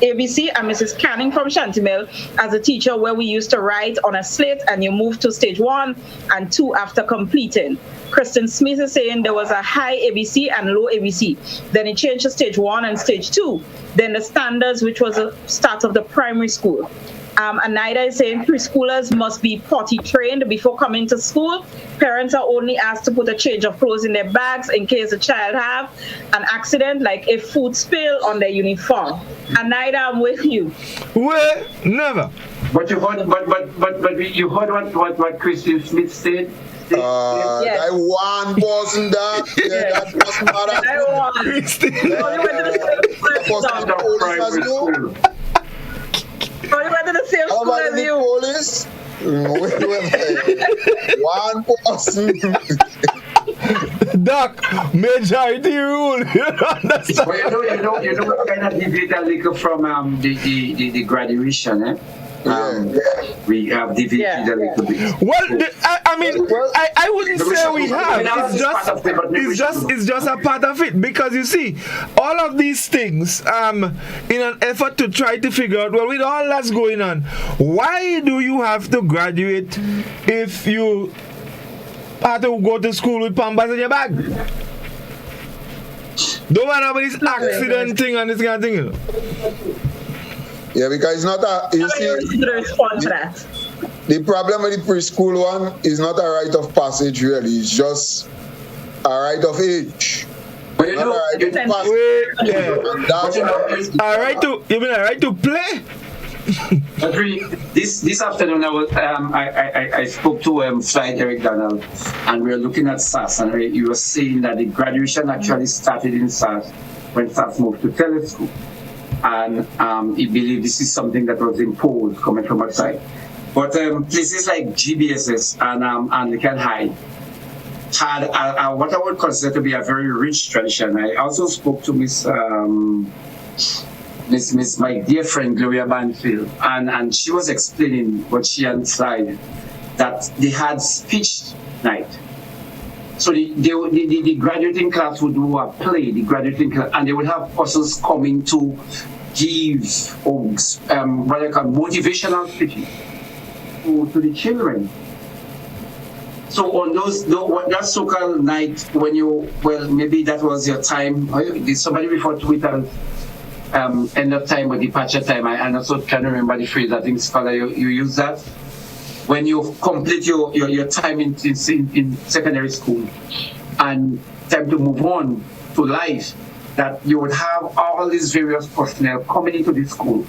Speaker 5: ABC, and Mrs. Canning from Shantimel as a teacher, where we used to write on a slate and you move to stage 1 and 2 after completing. Kristen Smith is saying there was a high ABC and low ABC. Then it changed to stage 1 and stage 2. Then the standards, which was the start of the primary school. Anaida is saying preschoolers must be potty trained before coming to school. Parents are only asked to put a change of clothes in their bags in case the child have an accident, like a food spill on their uniform. Anaida, I'm with you.
Speaker 3: Well, never.
Speaker 4: But you heard, but you heard what Christian Smith said.
Speaker 5: Yes.
Speaker 6: That one wasn't that. Yeah, that wasn't that.
Speaker 5: You went to the same school as you.
Speaker 6: Police? One person.
Speaker 3: Doc, majority rule. You understand?
Speaker 4: Well, you know, kind of debate a little from the graduation, eh? We have deviated a little bit.
Speaker 3: Well, I wouldn't say we have. It's just a part of it, because you see, all of these things, in an effort to try to figure out, well, with all that's going on, why do you have to graduate if you have to go to school with Pampers in your bag? Don't matter about this accident thing and this kind of thing, you know.
Speaker 6: Yeah, because it's not a. You see, the problem with the preschool one is not a rite of passage, really. It's just a rite of age.
Speaker 4: But you know,
Speaker 3: you mean a right to play?
Speaker 4: This afternoon I spoke to Flight Eric Donald, and we were looking at SAS, and he was saying that the graduation actually started in SAS when SAS moved to telescope. And he believed this is something that was imposed coming from outside. But places like GBSS and Anglican High had what I would consider to be a very rich tradition. I also spoke to Miss my dear friend Gloria Banfield, and she was explaining what she had inside, that they had speech night. So the graduating class would do a play, the graduating class, and they would have persons coming to give what I call motivational speeches to the children. So on that so-called night, when maybe that was your time. Somebody referred to it as end of time or departure time. I also can't remember the phrase. I think, Scholar, you use that. When you complete your time in secondary school and time to move on to life, that you would have all these various personnel coming into the school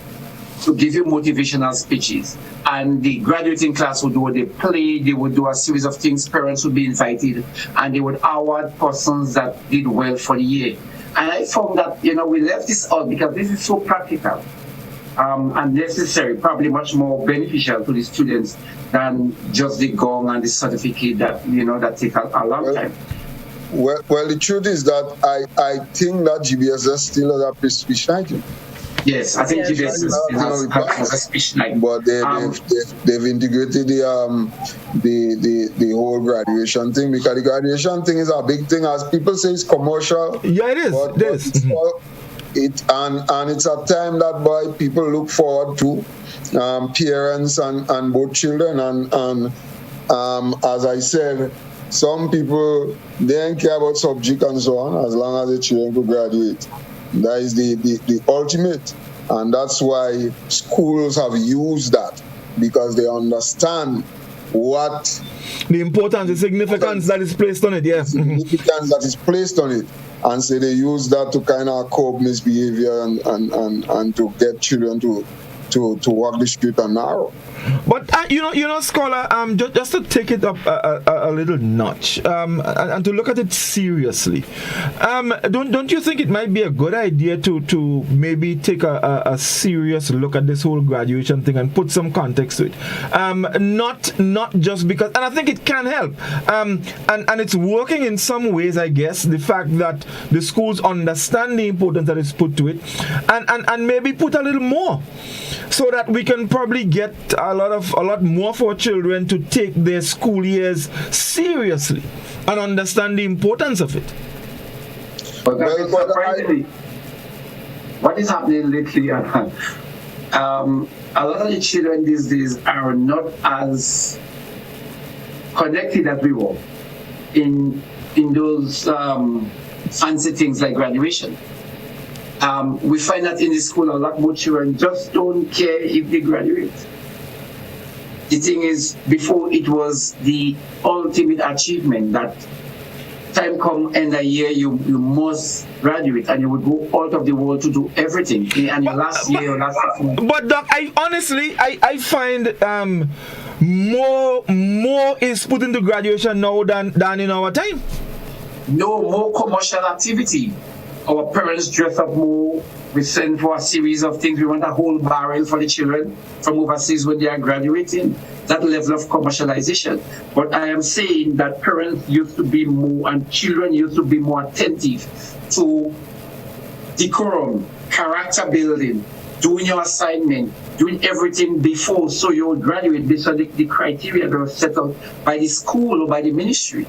Speaker 4: to give you motivational speeches. And the graduating class would do the play, they would do a series of things, parents would be invited, and they would award persons that did well for the year. And I found that, we left this out because this is so practical. And necessary, probably much more beneficial to the students than just the gong and the certificate that that take a long time.
Speaker 6: Well, the truth is that I think that GBSS still has a speech night.
Speaker 4: Yes, I think GBSS has a speech night.
Speaker 6: But they've integrated the whole graduation thing, because the graduation thing is a big thing. As people say, it's commercial.
Speaker 3: Yeah, it is.
Speaker 6: And it's a time that people look forward to, parents and both children and as I said, some people, they don't care about subject and so on, as long as the children could graduate. That is the ultimate, and that's why schools have used that, because they understand what
Speaker 3: the importance, the significance that is placed on it. Yeah,
Speaker 6: significance that is placed on it. And so they use that to kind of curb misbehavior and to get children to walk the street and narrow.
Speaker 3: But Scholar, just to take it up a little notch, and to look at it seriously, don't you think it might be a good idea to maybe take a serious look at this whole graduation thing and put some context to it? Not just because, and I think it can help, and it's working in some ways, I guess, the fact that the schools understand the importance that is put to it, and maybe put a little more, so that we can probably get a lot more for children to take their school years seriously and understand the importance of it.
Speaker 4: what is happening lately, a lot of the children these days are not as connected as we were in those fancy things like graduation. We find that in the school a lot more children just don't care if they graduate. The thing is, before it was the ultimate achievement that time come end a year, you must graduate, and you would go out of the world to do everything. And your last year, your last performance.
Speaker 3: But Doc, I find more is put into graduation now than in our time.
Speaker 4: No, more commercial activity. Our parents dress up more. We send for a series of things. We want a whole barrel for the children from overseas when they are graduating. That level of commercialization. But I am saying that parents used to be more, and children used to be more attentive to decorum, character building, doing your assignment, doing everything before, so you will graduate based on the criteria that was set out by the school or by the ministry.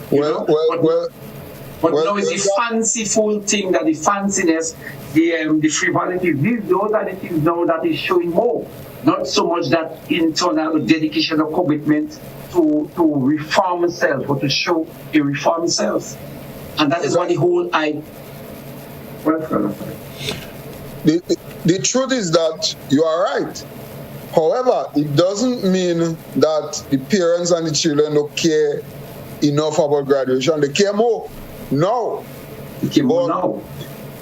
Speaker 4: But now it's the fanciful thing, that the fanciness, the frivolity, those are the things now that is showing more. Not so much that internal dedication or commitment to reform self or to show a reformed self. And that is what the whole
Speaker 6: The truth is that you are right. However, it doesn't mean that the parents and the children don't care enough about graduation. They care more. No.
Speaker 4: They care more now.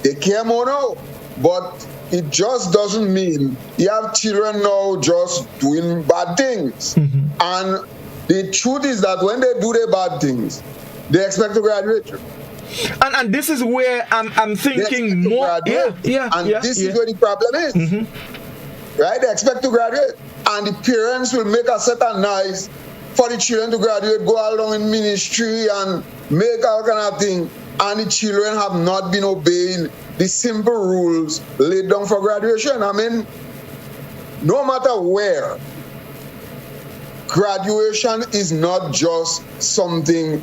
Speaker 6: They care more now. But it just doesn't mean you have children now just doing bad things. Mm-hmm. And the truth is that when they do their bad things, they expect to graduate.
Speaker 3: And this is where I'm thinking more.
Speaker 6: This is where the problem is. Mm-hmm. Right? They expect to graduate. And the parents will make a set of nice for the children to graduate, go along in ministry and make all kind of thing. And the children have not been obeying the simple rules laid down for graduation. I mean, no matter where, graduation is not just something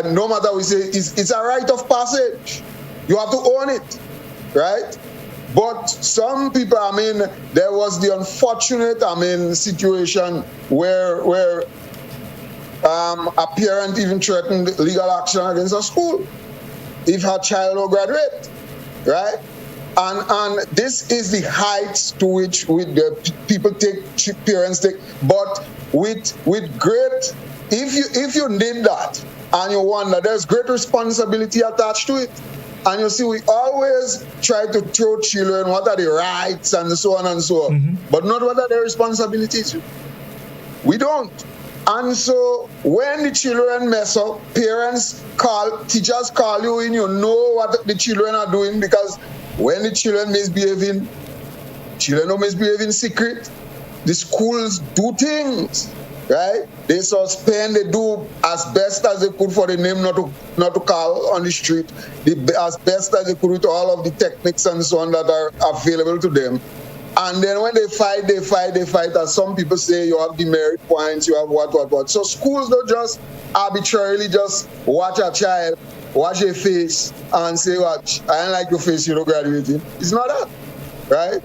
Speaker 6: no matter we say, it's a rite of passage. You have to own it, right? But some people, I mean, there was the unfortunate, situation where a parent even threatened legal action against a school if her child will graduate, right? And this is the heights to which the people parents take. But with great, if you did that and you wonder, there's great responsibility attached to it. And you see, we always try to throw children what are the rights and so on and so on, mm-hmm. but not what are their responsibilities. We don't. And so when the children mess up, teachers call you in, you know what the children are doing, because when the children misbehaving, children don't misbehave in secret. The schools do things, right? They suspend, they do as best as they could for the name not to call on the street, as best as they could with all of the techniques and so on that are available to them. And then when they fight, as some people say, you have demerit points, you have what. So schools don't just arbitrarily just watch a child, watch their face, and say, watch, I don't like your face, you're not graduating. It's not that, right?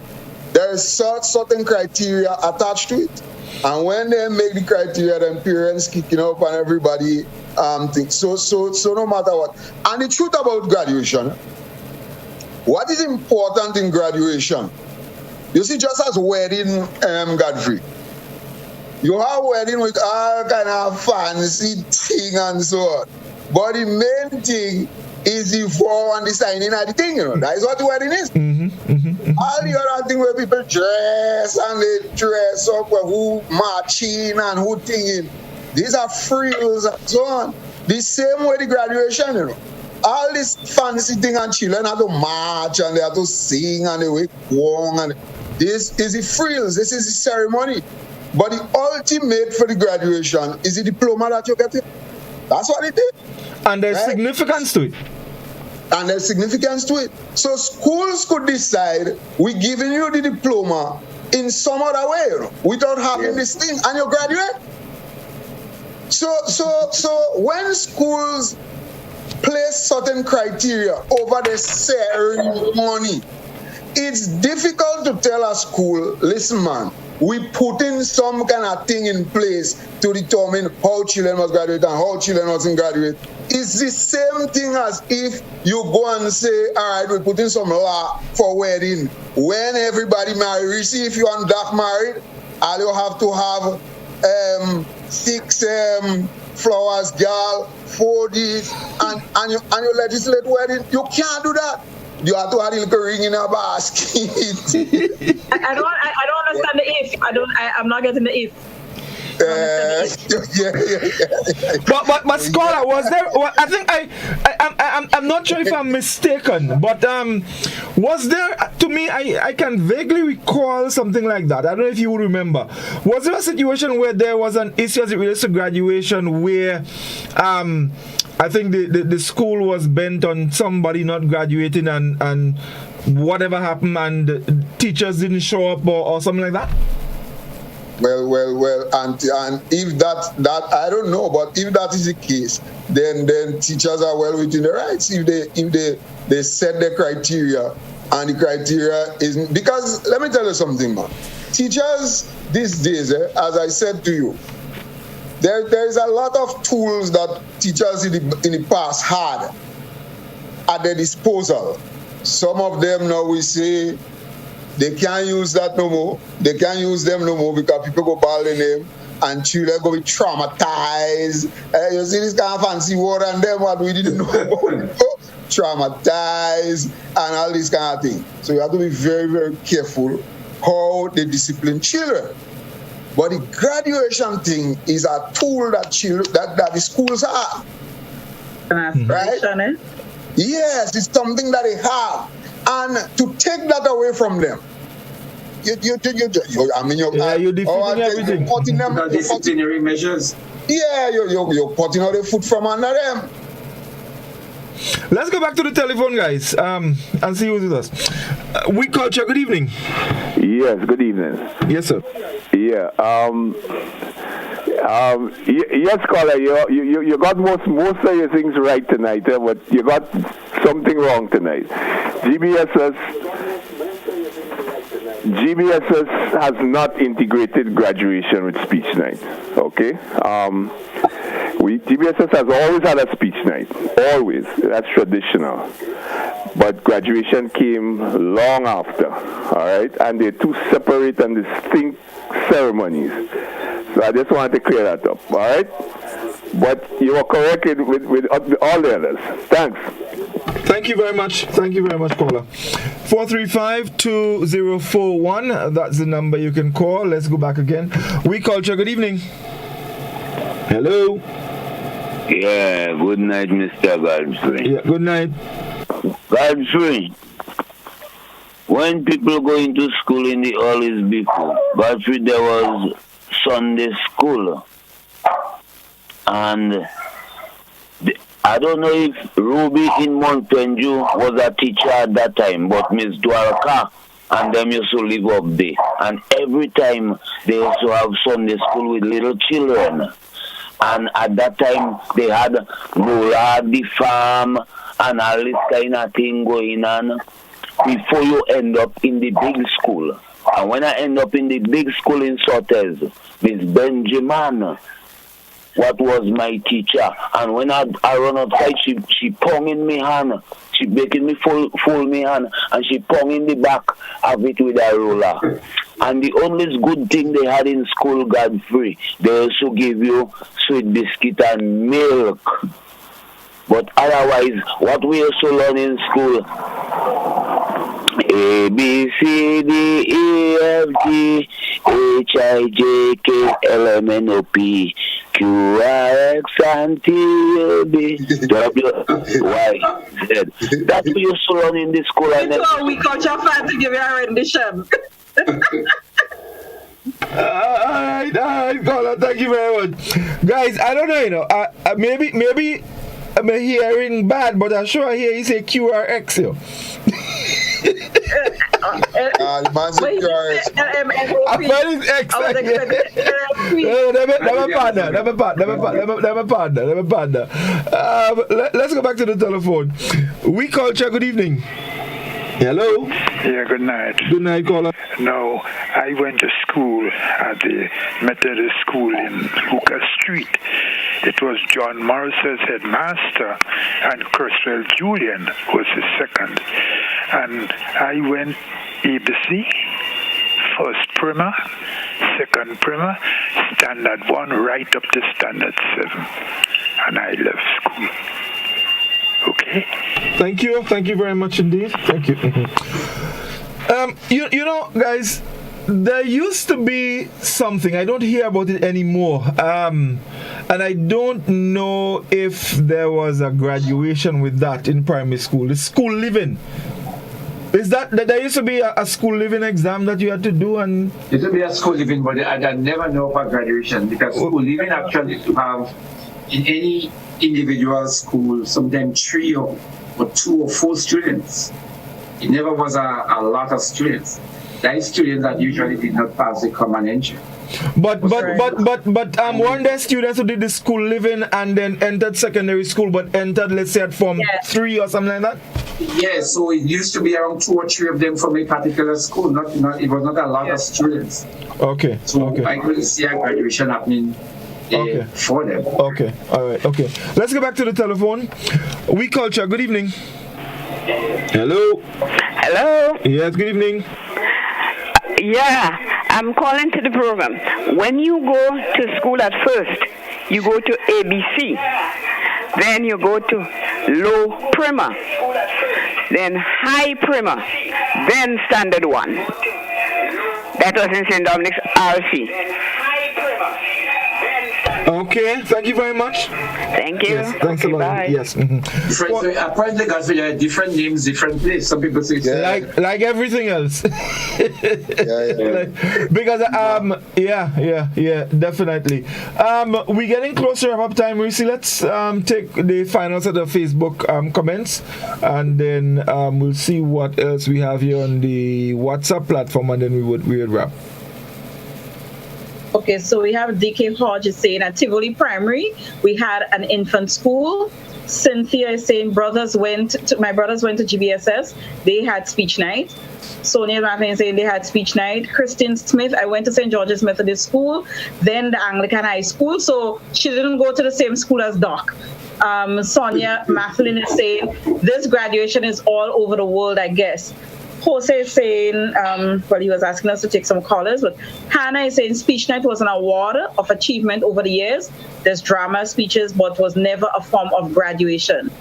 Speaker 6: There is certain criteria attached to it. And when they make the criteria, then parents kicking up and everybody thinks. So no matter what. And the truth about graduation, what is important in graduation? You see, just as wedding, Godfrey, you have wedding with all kind of fancy thing and so on. But the main thing is the vow and the signing of the thing, That is what the wedding is. Mm-hmm, mm-hmm, mm-hmm. All the other thing where people dress and they dress up, who marching and who thinking, these are frills and so on. The same way the graduation, All this fancy thing, and children have to march and they have to sing and they wake wrong, and this is the frills, this is the ceremony. But the ultimate for the graduation is the diploma that you get. That's what it is.
Speaker 3: And there's significance to it.
Speaker 6: And there's significance to it. So schools could decide, we're giving you the diploma in some other way, without having this thing, and you graduate. So when schools place certain criteria over the ceremony, it's difficult to tell a school, listen, man, we put in some kind of thing in place to determine how children must graduate and how children mustn't graduate. It's the same thing as if you go and say, all right, we put in some law for wedding. When everybody married, you see, if you and Doc married, all you have to have 6 flowers, girl, 4 this, and you legislate wedding. You can't do that. You have to have a little ring in a basket.
Speaker 5: I don't understand the if. I'm not getting the if.
Speaker 3: But scholar, was there? Well, I think I'm not sure if I'm mistaken, but was there? To me, I can vaguely recall something like that. I don't know if you would remember. Was there a situation where there was an issue as it relates to graduation where I think the school was bent on somebody not graduating and whatever happened and the teachers didn't show up or something like that?
Speaker 6: Well, and if that I don't know, but if that is the case, then teachers are well within their rights if they set the criteria, and the criteria is, because let me tell you something, man. Teachers these days, as I said to you, there is a lot of tools that teachers in the past had at their disposal. Some of them now we say they can't use that no more. They can't use them no more because people go ball in them and children go be traumatized. You see this kind of fancy word and them what we didn't know about. Traumatized and all this kind of thing. So you have to be very, very careful how they discipline children. But the graduation thing is a tool that the schools have. Right? Yes, it's something that they have. And to take that away from them, you're defeating
Speaker 3: everything.
Speaker 4: Disciplinary measures.
Speaker 6: Yeah, you're putting out the foot from under them.
Speaker 3: Let's go back to the telephone, guys, and see who's with us. We Culture, good evening.
Speaker 8: Yes, good evening.
Speaker 3: Yes, sir.
Speaker 8: Yeah. Yes, caller. You got most of your things right tonight, but you got something wrong tonight. GBSS has not integrated graduation with speech night. Okay. GBSS has always had a speech night. Always. That's traditional. But graduation came long after. All right, and they're two separate and distinct ceremonies. So I just wanted to clear that up, all right? But you are correct with all the others. Thanks.
Speaker 3: Thank you very much. Thank you very much, caller. 435-2041. That's the number you can call. Let's go back again. We Culture, good evening. Hello.
Speaker 9: Yeah, good night, Mr. Godfrey.
Speaker 3: Yeah, good night.
Speaker 9: Godfrey, when people go into school in the early before, Godfrey, there was Sunday school. And I don't know if Ruby in Montpendu was a teacher at that time, but Miss Dwarka and them used to live up there. And every time they used to have Sunday school with little children. And at that time they had Gola, the farm, and all this kind of thing going on before you end up in the big school. And when I end up in the big school in Sortes, Miss Benjamin, what was my teacher, and when I run outside, she pong in me hand, she making me fold me hand, and she pong in the back of it with a roller. And the only good thing they had in school, Godfrey, they also give you sweet biscuit and milk. But otherwise, what we also learn in school, A, B, C, D, E, F, G, H, I, J, K, L, M, N, O, P, Q, R, X, and T, U, V, W, Y, Z. That's what we used to learn in the school. And then
Speaker 5: we got your fan to give you a rendition.
Speaker 3: Alright, caller, thank you very much. Guys, I don't know, maybe I'm hearing bad, but I'm sure I hear you say QRX, yo. Let's go back to the telephone. We Culture, good evening. Hello.
Speaker 10: Yeah, good night.
Speaker 3: Good night, caller.
Speaker 10: No, I went to school at the Methodist school in Hooker Street. It was John Morris's headmaster, and Kurzweil Julian was his second. And I went ABC, first primer, second primer, standard 1, right up to standard 7. And I left school. Okay.
Speaker 3: Thank you very much indeed. Thank you. You know, guys, there used to be something. I don't hear about it anymore. And I don't know if there was a graduation with that in primary school. The school living. Is that there used to be a school living exam that you had to do? And
Speaker 4: it used to be a school living, but I never know about graduation, because school living actually to have in any individual school sometimes 3 or 2 or 4 students. It never was a lot of students. There are students that usually did not pass the common entry.
Speaker 3: But weren't there students who did the school living and then entered secondary school, but entered, let's say, at Form 3 or something like that?
Speaker 4: Yes, so it used to be around 2 or 3 of them from a particular school. Not it was not a lot of students.
Speaker 3: Okay.
Speaker 4: So I couldn't see a graduation happening for them.
Speaker 3: Okay. All right. Okay. Let's go back to the telephone. We Culture. Good evening. Hello.
Speaker 12: Hello.
Speaker 3: Yes. Good evening.
Speaker 12: Yeah, I'm calling to the program. When you go to school at first, you go to ABC, then you go to low primer, then high primer, then standard 1. That was in St. Dominic's RC.
Speaker 3: Okay, thank you very much.
Speaker 12: Thank you.
Speaker 3: Yes, thanks a lot.
Speaker 12: Bye.
Speaker 3: Yes.
Speaker 4: So apparently, Godfrey, there are different names, different places. Some people say
Speaker 3: like everything else. Because definitely. We're getting closer to wrap up time, Reece. Let's take the final set of Facebook comments, and then we'll see what else we have here on the WhatsApp platform, and then we would wrap.
Speaker 5: Okay, so we have DK Hodge saying at Tivoli Primary, we had an infant school. Cynthia is saying my brothers went to GBSS. They had speech night. Sonia Martin is saying they had speech night. Christine Smith, I went to St. George's Methodist School, then the Anglican High School. So she didn't go to the same school as Doc. Sonia Mathlin is saying this graduation is all over the world, I guess. Jose is saying, he was asking us to take some callers, but Hannah is saying speech night was an award of achievement over the years. There's drama, speeches, but was never a form of graduation.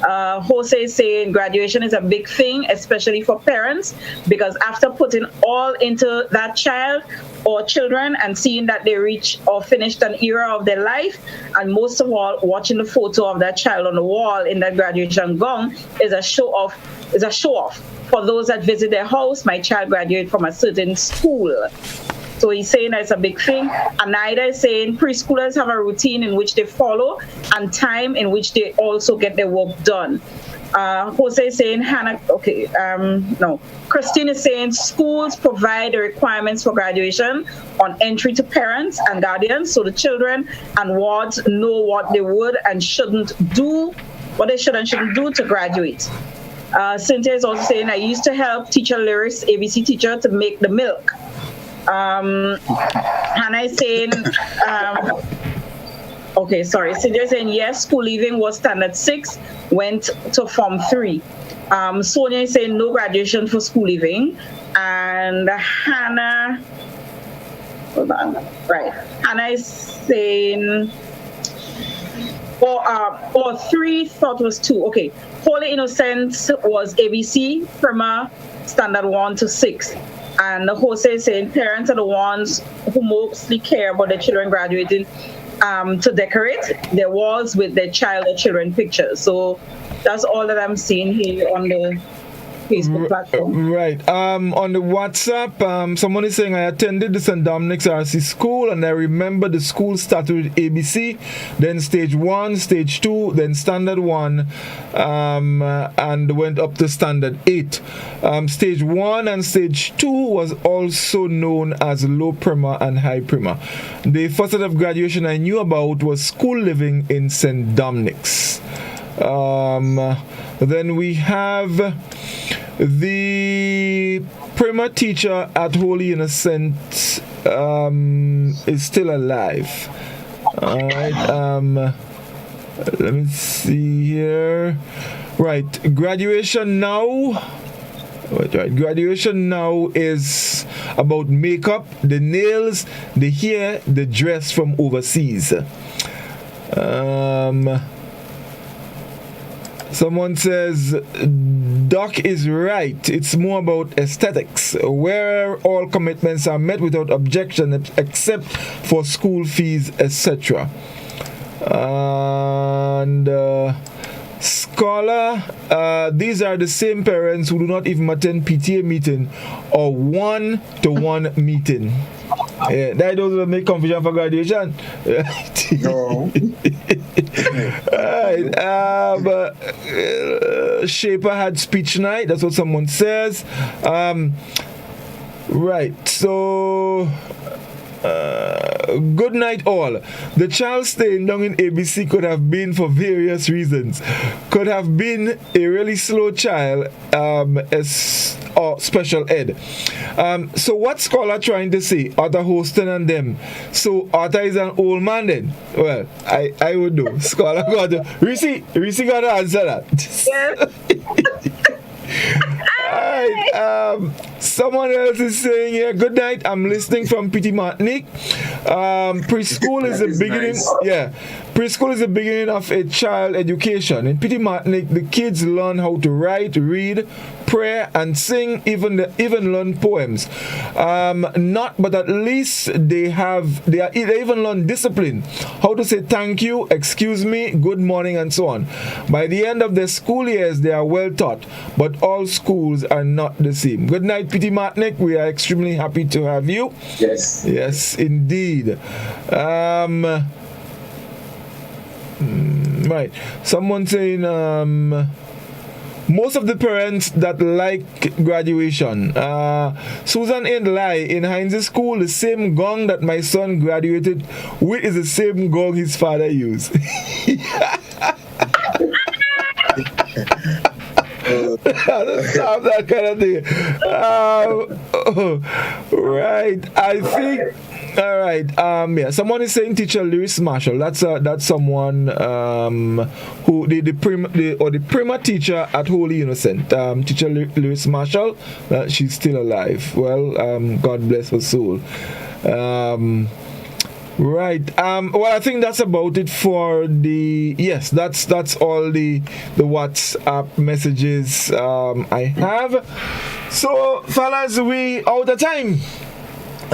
Speaker 5: Jose is saying graduation is a big thing, especially for parents, because after putting all into that child or children and seeing that they reach or finished an era of their life, and most of all, watching the photo of that child on the wall in that graduation gown is a show off. For those that visit their house, my child graduated from a certain school. So he's saying that's a big thing. Anaida is saying preschoolers have a routine in which they follow and time in which they also get their work done. Jose is saying, Christine is saying schools provide the requirements for graduation on entry to parents and guardians, so the children and wards know what they would and shouldn't do, what they should and shouldn't do to graduate. Cynthia is also saying, I used to help teacher Lyris, ABC teacher, to make the milk. Hannah is saying, Cynthia is saying, yes, school leaving was standard 6, went to Form 3. Sonia is saying, no graduation for school leaving. And Hannah, Hannah is saying, 3 thought was 2. Okay. Holy Innocents was ABC, Prima, Standard 1 to 6. And Jose is saying parents are the ones who mostly care about their children graduating to decorate their walls with their child or children pictures. So that's all that I'm seeing here on the Facebook platform.
Speaker 3: Right. On the WhatsApp, someone is saying I attended the St. Dominic's RC school and I remember the school started with ABC, then stage 1, stage 2, then standard 1, and went up to standard 8. Stage 1 and stage 2 was also known as low primer and high primer. The first set of graduation I knew about was school living in St. Dominic's. Then we have the primer teacher at Holy Innocent is still alive. All right. Let me see here. Right. Graduation now. Right. Graduation now is about makeup, the nails, the hair, the dress from overseas. Someone says, Doc is right. It's more about aesthetics, where all commitments are met without objection except for school fees, etc. And Scholar, these are the same parents who do not even attend PTA meeting or one-to-one meeting. Yeah, that doesn't make confusion for graduation.
Speaker 6: No.
Speaker 3: Right. Shaper had speech night. That's what someone says. Right. So. Good night all. The child staying down in ABC could have been for various reasons. Could have been a really slow child or special ed. So what's Scholar trying to say? Arthur Houston and them. So Arthur is an old man then? Well, I would know. Scholar got to Reece got to answer that.
Speaker 5: Yes.
Speaker 3: Alright, someone else is saying here, good night, I'm listening from Petit Martinique. Preschool is the beginning. Nice. Yeah, preschool is the beginning of a child education. In Petit Martinique, the kids learn how to write, read, pray, and sing, even learn poems. But at least they even learn discipline, how to say thank you, excuse me, good morning, and so on. By the end of their school years, they are well taught, but all schools are not the same. Good night, Petit Martinique. We are extremely happy to have you.
Speaker 6: Yes.
Speaker 3: Yes, indeed. Right. Someone saying, most of the parents that like graduation. Susan ain't lie. In Heinz's school, the same gong that my son graduated with is the same gong his father used. Stop that kind of thing. Right. I think. All right. Yeah. Someone is saying teacher Lewis Marshall. That's someone who the primer teacher at Holy Innocent. Teacher Lewis Marshall. She's still alive. Well, God bless her soul. Right. Well, I think that's about it for the. Yes, that's all the WhatsApp messages I have. So, fellas, we out of time.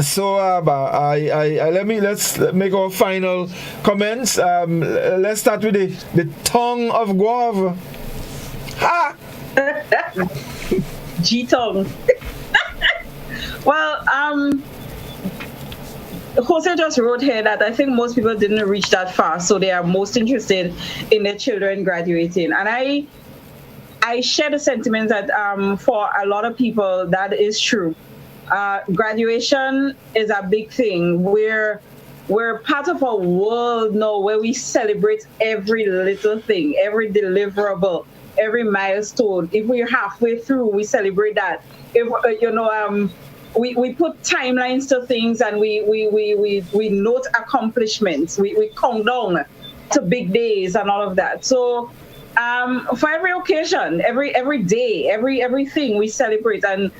Speaker 3: So, let's make our final comments. Let's start with the tongue of guava. Ha!
Speaker 5: G-tongue. Well, Jose just wrote here that I think most people didn't reach that far, so they are most interested in their children graduating. And I share the sentiment that for a lot of people, that is true. Graduation is a big thing. We're part of a world now where we celebrate every little thing, every deliverable, every milestone. If we're halfway through, we celebrate that. If we put timelines to things and we note accomplishments. We count down to big days and all of that. So for every occasion, every day, everything we celebrate. And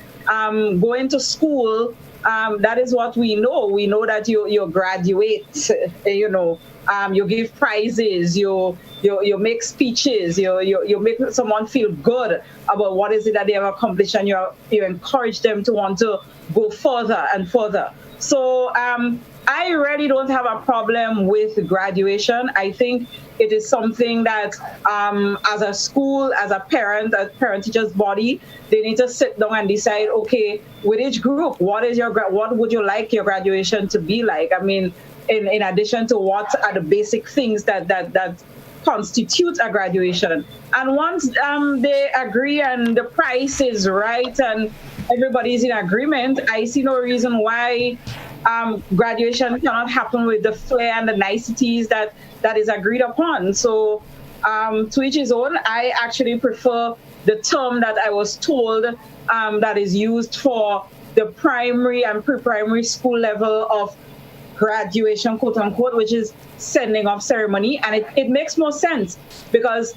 Speaker 5: going to school, that is what we know. We know that you graduate, you give prizes, you make speeches, you make someone feel good about what is it that they have accomplished, and you encourage them to want to go further and further. So I really don't have a problem with graduation. I think it is something that as a school, as a parent-teachers body, they need to sit down and decide, okay, with each group, what would you like your graduation to be like? I mean, in addition to what are the basic things that constitute a graduation. And once they agree and the price is right and everybody's in agreement, I see no reason why graduation cannot happen with the flair and the niceties that is agreed upon. So to each his own. I actually prefer the term that I was told that is used for the primary and pre-primary school level of graduation, quote unquote, which is sending off ceremony. And it makes more sense, because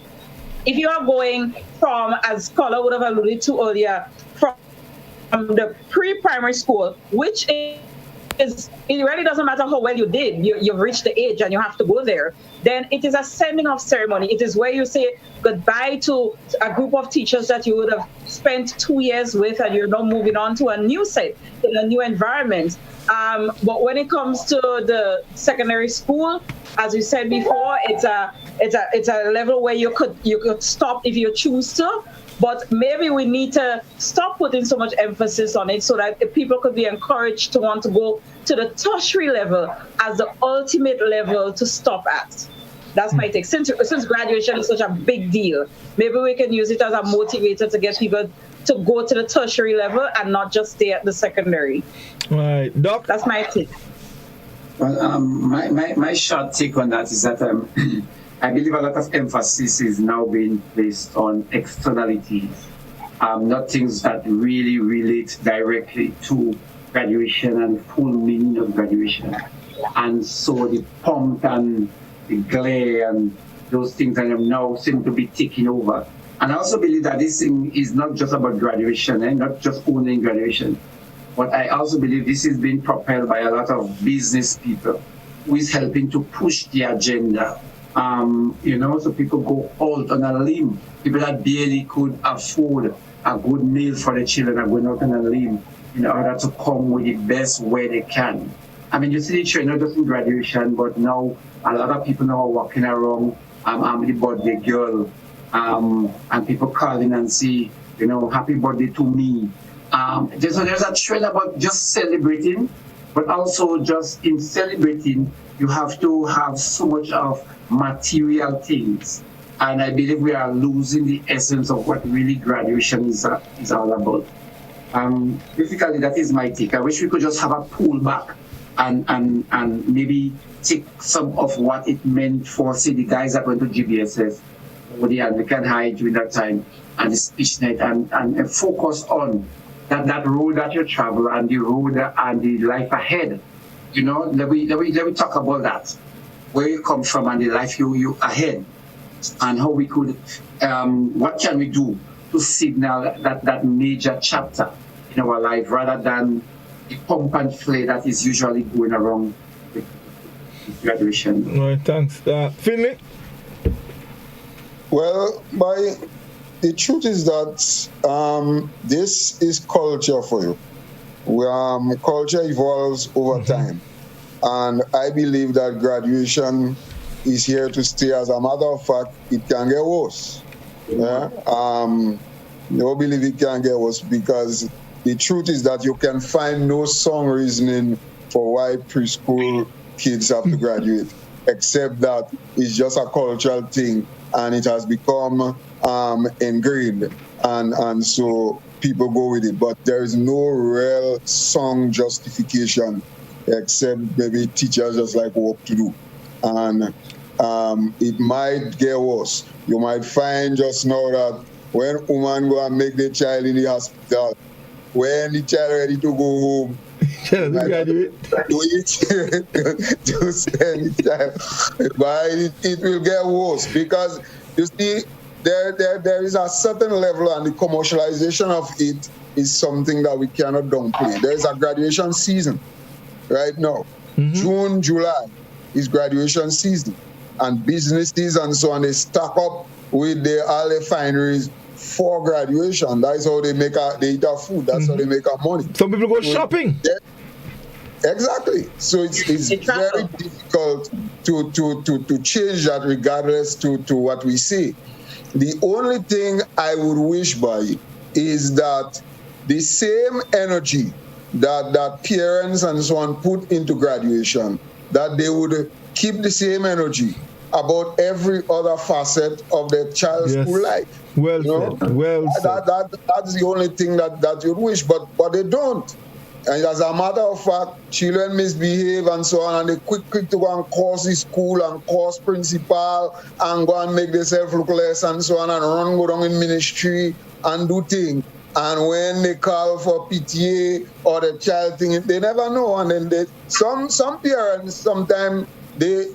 Speaker 5: if you are going from, as Scholar would have alluded to earlier, from the pre-primary school, which is, it really doesn't matter how well you did, you've reached the age and you have to go there, then it is a sending off ceremony. It is where you say goodbye to a group of teachers that you would have spent 2 years with, and you're now moving on to a new set, in a new environment. But when it comes to the secondary school, as we said before, it's a level where you could stop if you choose to. But maybe we need to stop putting so much emphasis on it, so that people could be encouraged to want to go to the tertiary level as the ultimate level to stop at. That's my take. Since graduation is such a big deal, maybe we can use it as a motivator to get people to go to the tertiary level and not just stay at the secondary.
Speaker 3: Right, Doc?
Speaker 5: That's my take.
Speaker 4: Well, my short take on that is that I believe a lot of emphasis is now being placed on externalities, not things that really relate directly to graduation and full meaning of graduation. And so the pomp and the glare and those things that now seem to be taking over. And I also believe that this thing is not just about graduation, and not just only graduation. But I also believe this is being propelled by a lot of business people who is helping to push the agenda. So people go out on a limb. People that barely could afford a good meal for their children are going out on a limb in order to come with the best way they can. I mean, you see the trend not just in graduation, but now a lot of people now are walking around the birthday girl, and people calling and say, happy birthday to me. There's a trend about just celebrating, but also just in celebrating, you have to have so much of material things. And I believe we are losing the essence of what really graduation is all about. Basically, that is my take. I wish we could just have a pullback and maybe take some of what it meant for, say, the guys that went to GBSS or the Anglican High during that time and the speech night and focus on that road that you travel and the road and the life ahead. Let me talk about that. Where you come from and the life you ahead, and how we could, what can we do to signal that major chapter in our life, rather than the pump and play that is usually going around with graduation.
Speaker 3: All right, thanks. Finley?
Speaker 6: Well, the truth is that this is culture for you. Culture evolves over time. And I believe that graduation is here to stay. As a matter of fact, it can get worse. Yeah? I believe it can get worse, because the truth is that you can find no sound reasoning for why preschool kids have to graduate, except that it's just a cultural thing and it has become ingrained. And so people go with it. But there is no real sound justification, except maybe teachers just like what to do. And it might get worse. You might find just now that when woman go and make the child in the hospital, when the child ready to go home, graduate. To send the child. But it will get worse, because you see, there is a certain level, and the commercialization of it is something that we cannot downplay. There is a graduation season right now. June, July is graduation season, and businesses and so on, they stack up with all the fineries for graduation. That's how they they eat our food. That's how they make our money.
Speaker 3: Some people go shopping.
Speaker 6: Exactly. So it's very difficult to change that, regardless to what we say. The only thing I would wish by is that the same energy that parents and so on put into graduation, that they would keep the same energy about every other facet of their child's school life.
Speaker 3: Well said.
Speaker 6: That's the only thing that you'd wish, but they don't. And as a matter of fact, children misbehave and so on, and they quick to go and cause the school and cause principal and go and make themselves look less and so on, and go down in ministry and do things. And when they call for PTA or the child thing, they never know. And then some parents sometimes they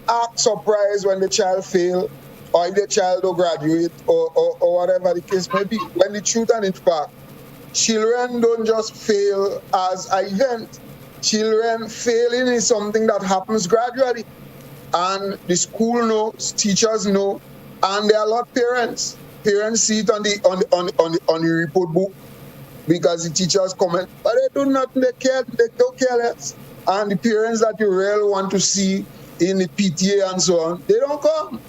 Speaker 6: act surprised when the child fail, or if the child don't graduate, or whatever the case may be. When the truth and in fact, children don't just fail as an event. Children failing is something that happens gradually. And the school knows, teachers know, and there are a lot of parents. Parents see it on the report book because the teachers comment, but they do nothing, they don't care less. And the parents that you really want to see in the PTA and so on, they don't come.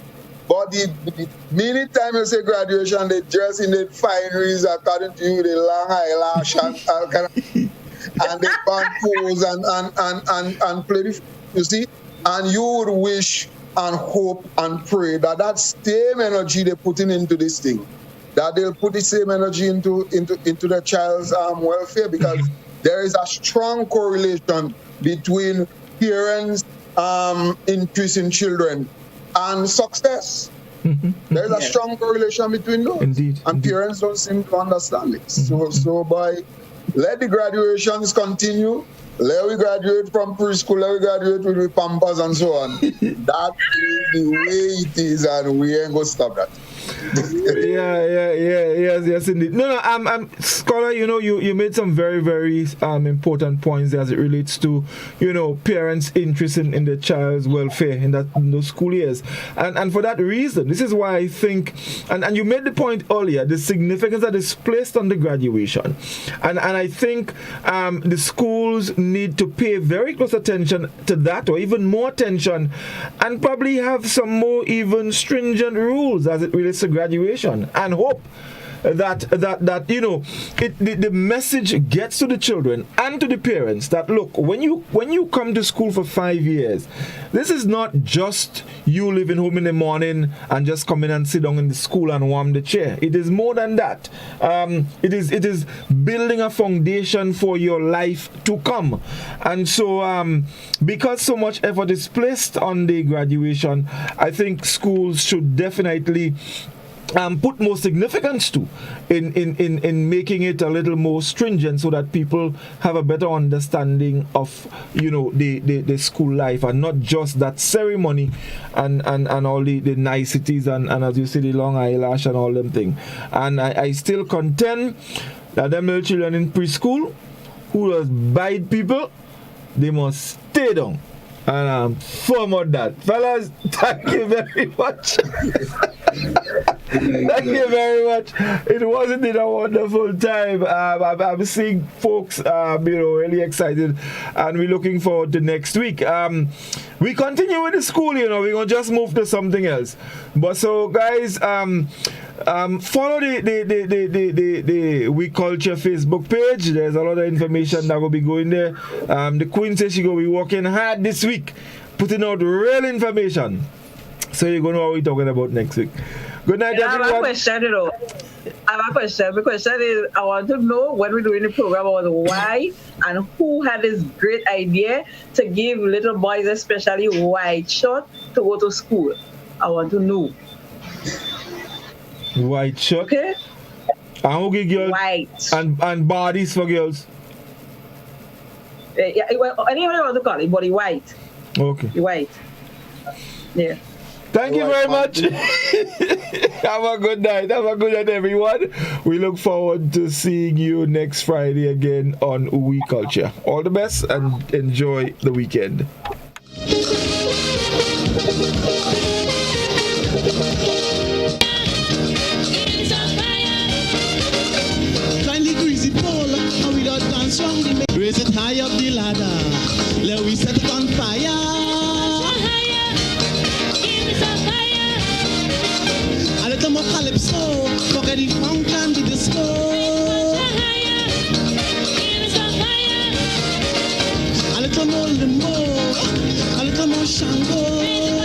Speaker 6: But the minute time you say graduation, they dress in the fineries according to you, the long eyelash and all kind of, and they band pose and play the, you see. And you would wish and hope and pray that same energy they're putting into this thing, that they'll put the same energy into the child's welfare, because there is a strong correlation between parents' interest in children and success. There's a strong correlation between those. Indeed. And parents don't seem to understand it. So let the graduations continue. Let we graduate from preschool, let we graduate with the Pampers and so on. That is the way it is, and we ain't going to stop that.
Speaker 3: Yes, indeed. No, I'm Scholar, you made some very, very important points as it relates to, parents' interest in the child's welfare in those school years. And for that reason, this is why I think, and you made the point earlier, the significance that is placed on the graduation. And I think the schools need to pay very close attention to that, or even more attention, and probably have some more even stringent rules as it relates to graduation, and hope that the message gets to the children and to the parents that, look, when you come to school for 5 years, this is not just you leaving home in the morning and just come in and sit down in the school and warm the chair. It is more than that. It is building a foundation for your life to come. And so because so much effort is placed on the graduation, I think schools should definitely put more significance to in making it a little more stringent, so that people have a better understanding of the school life, and not just that ceremony and all the niceties and as you say, the long eyelash and all them things. And I still contend that them little children in preschool who just bite people, they must stay down. And I'm firm on that. Fellas, thank you very much. Thank you very much. It wasn't a wonderful time. I'm seeing folks, really excited, and we're looking forward to next week. We continue with the school, we're going to just move to something else. But so, guys, follow the We Culture Facebook page. There's a lot of information that will be going there. The Queen says she's going to be working hard this week, putting out real information. So you're going to know what we're talking about next week. Good night, everyone.
Speaker 5: I have a question, I have a question. The question is, I want to know, when we're doing the program, about why and who had this great idea to give little boys, especially white shirt, to go to school. I want to know.
Speaker 3: White shirt? Okay. And who give girls?
Speaker 5: White.
Speaker 3: And bodies for girls?
Speaker 5: Yeah, well, anyone want to call it, but white.
Speaker 3: Okay.
Speaker 5: White. Yeah.
Speaker 3: Thank you very much. Have a good night. Have a good night, everyone. We look forward to seeing you next Friday again on OUI Culture. All the best and enjoy the weekend.
Speaker 2: Kindly greasy pole, and we don't dance strongly. Raise it high up the ladder. Let we set it on fire. Calypso, forget the funk and the disco. A little more limbo, a little more Shango.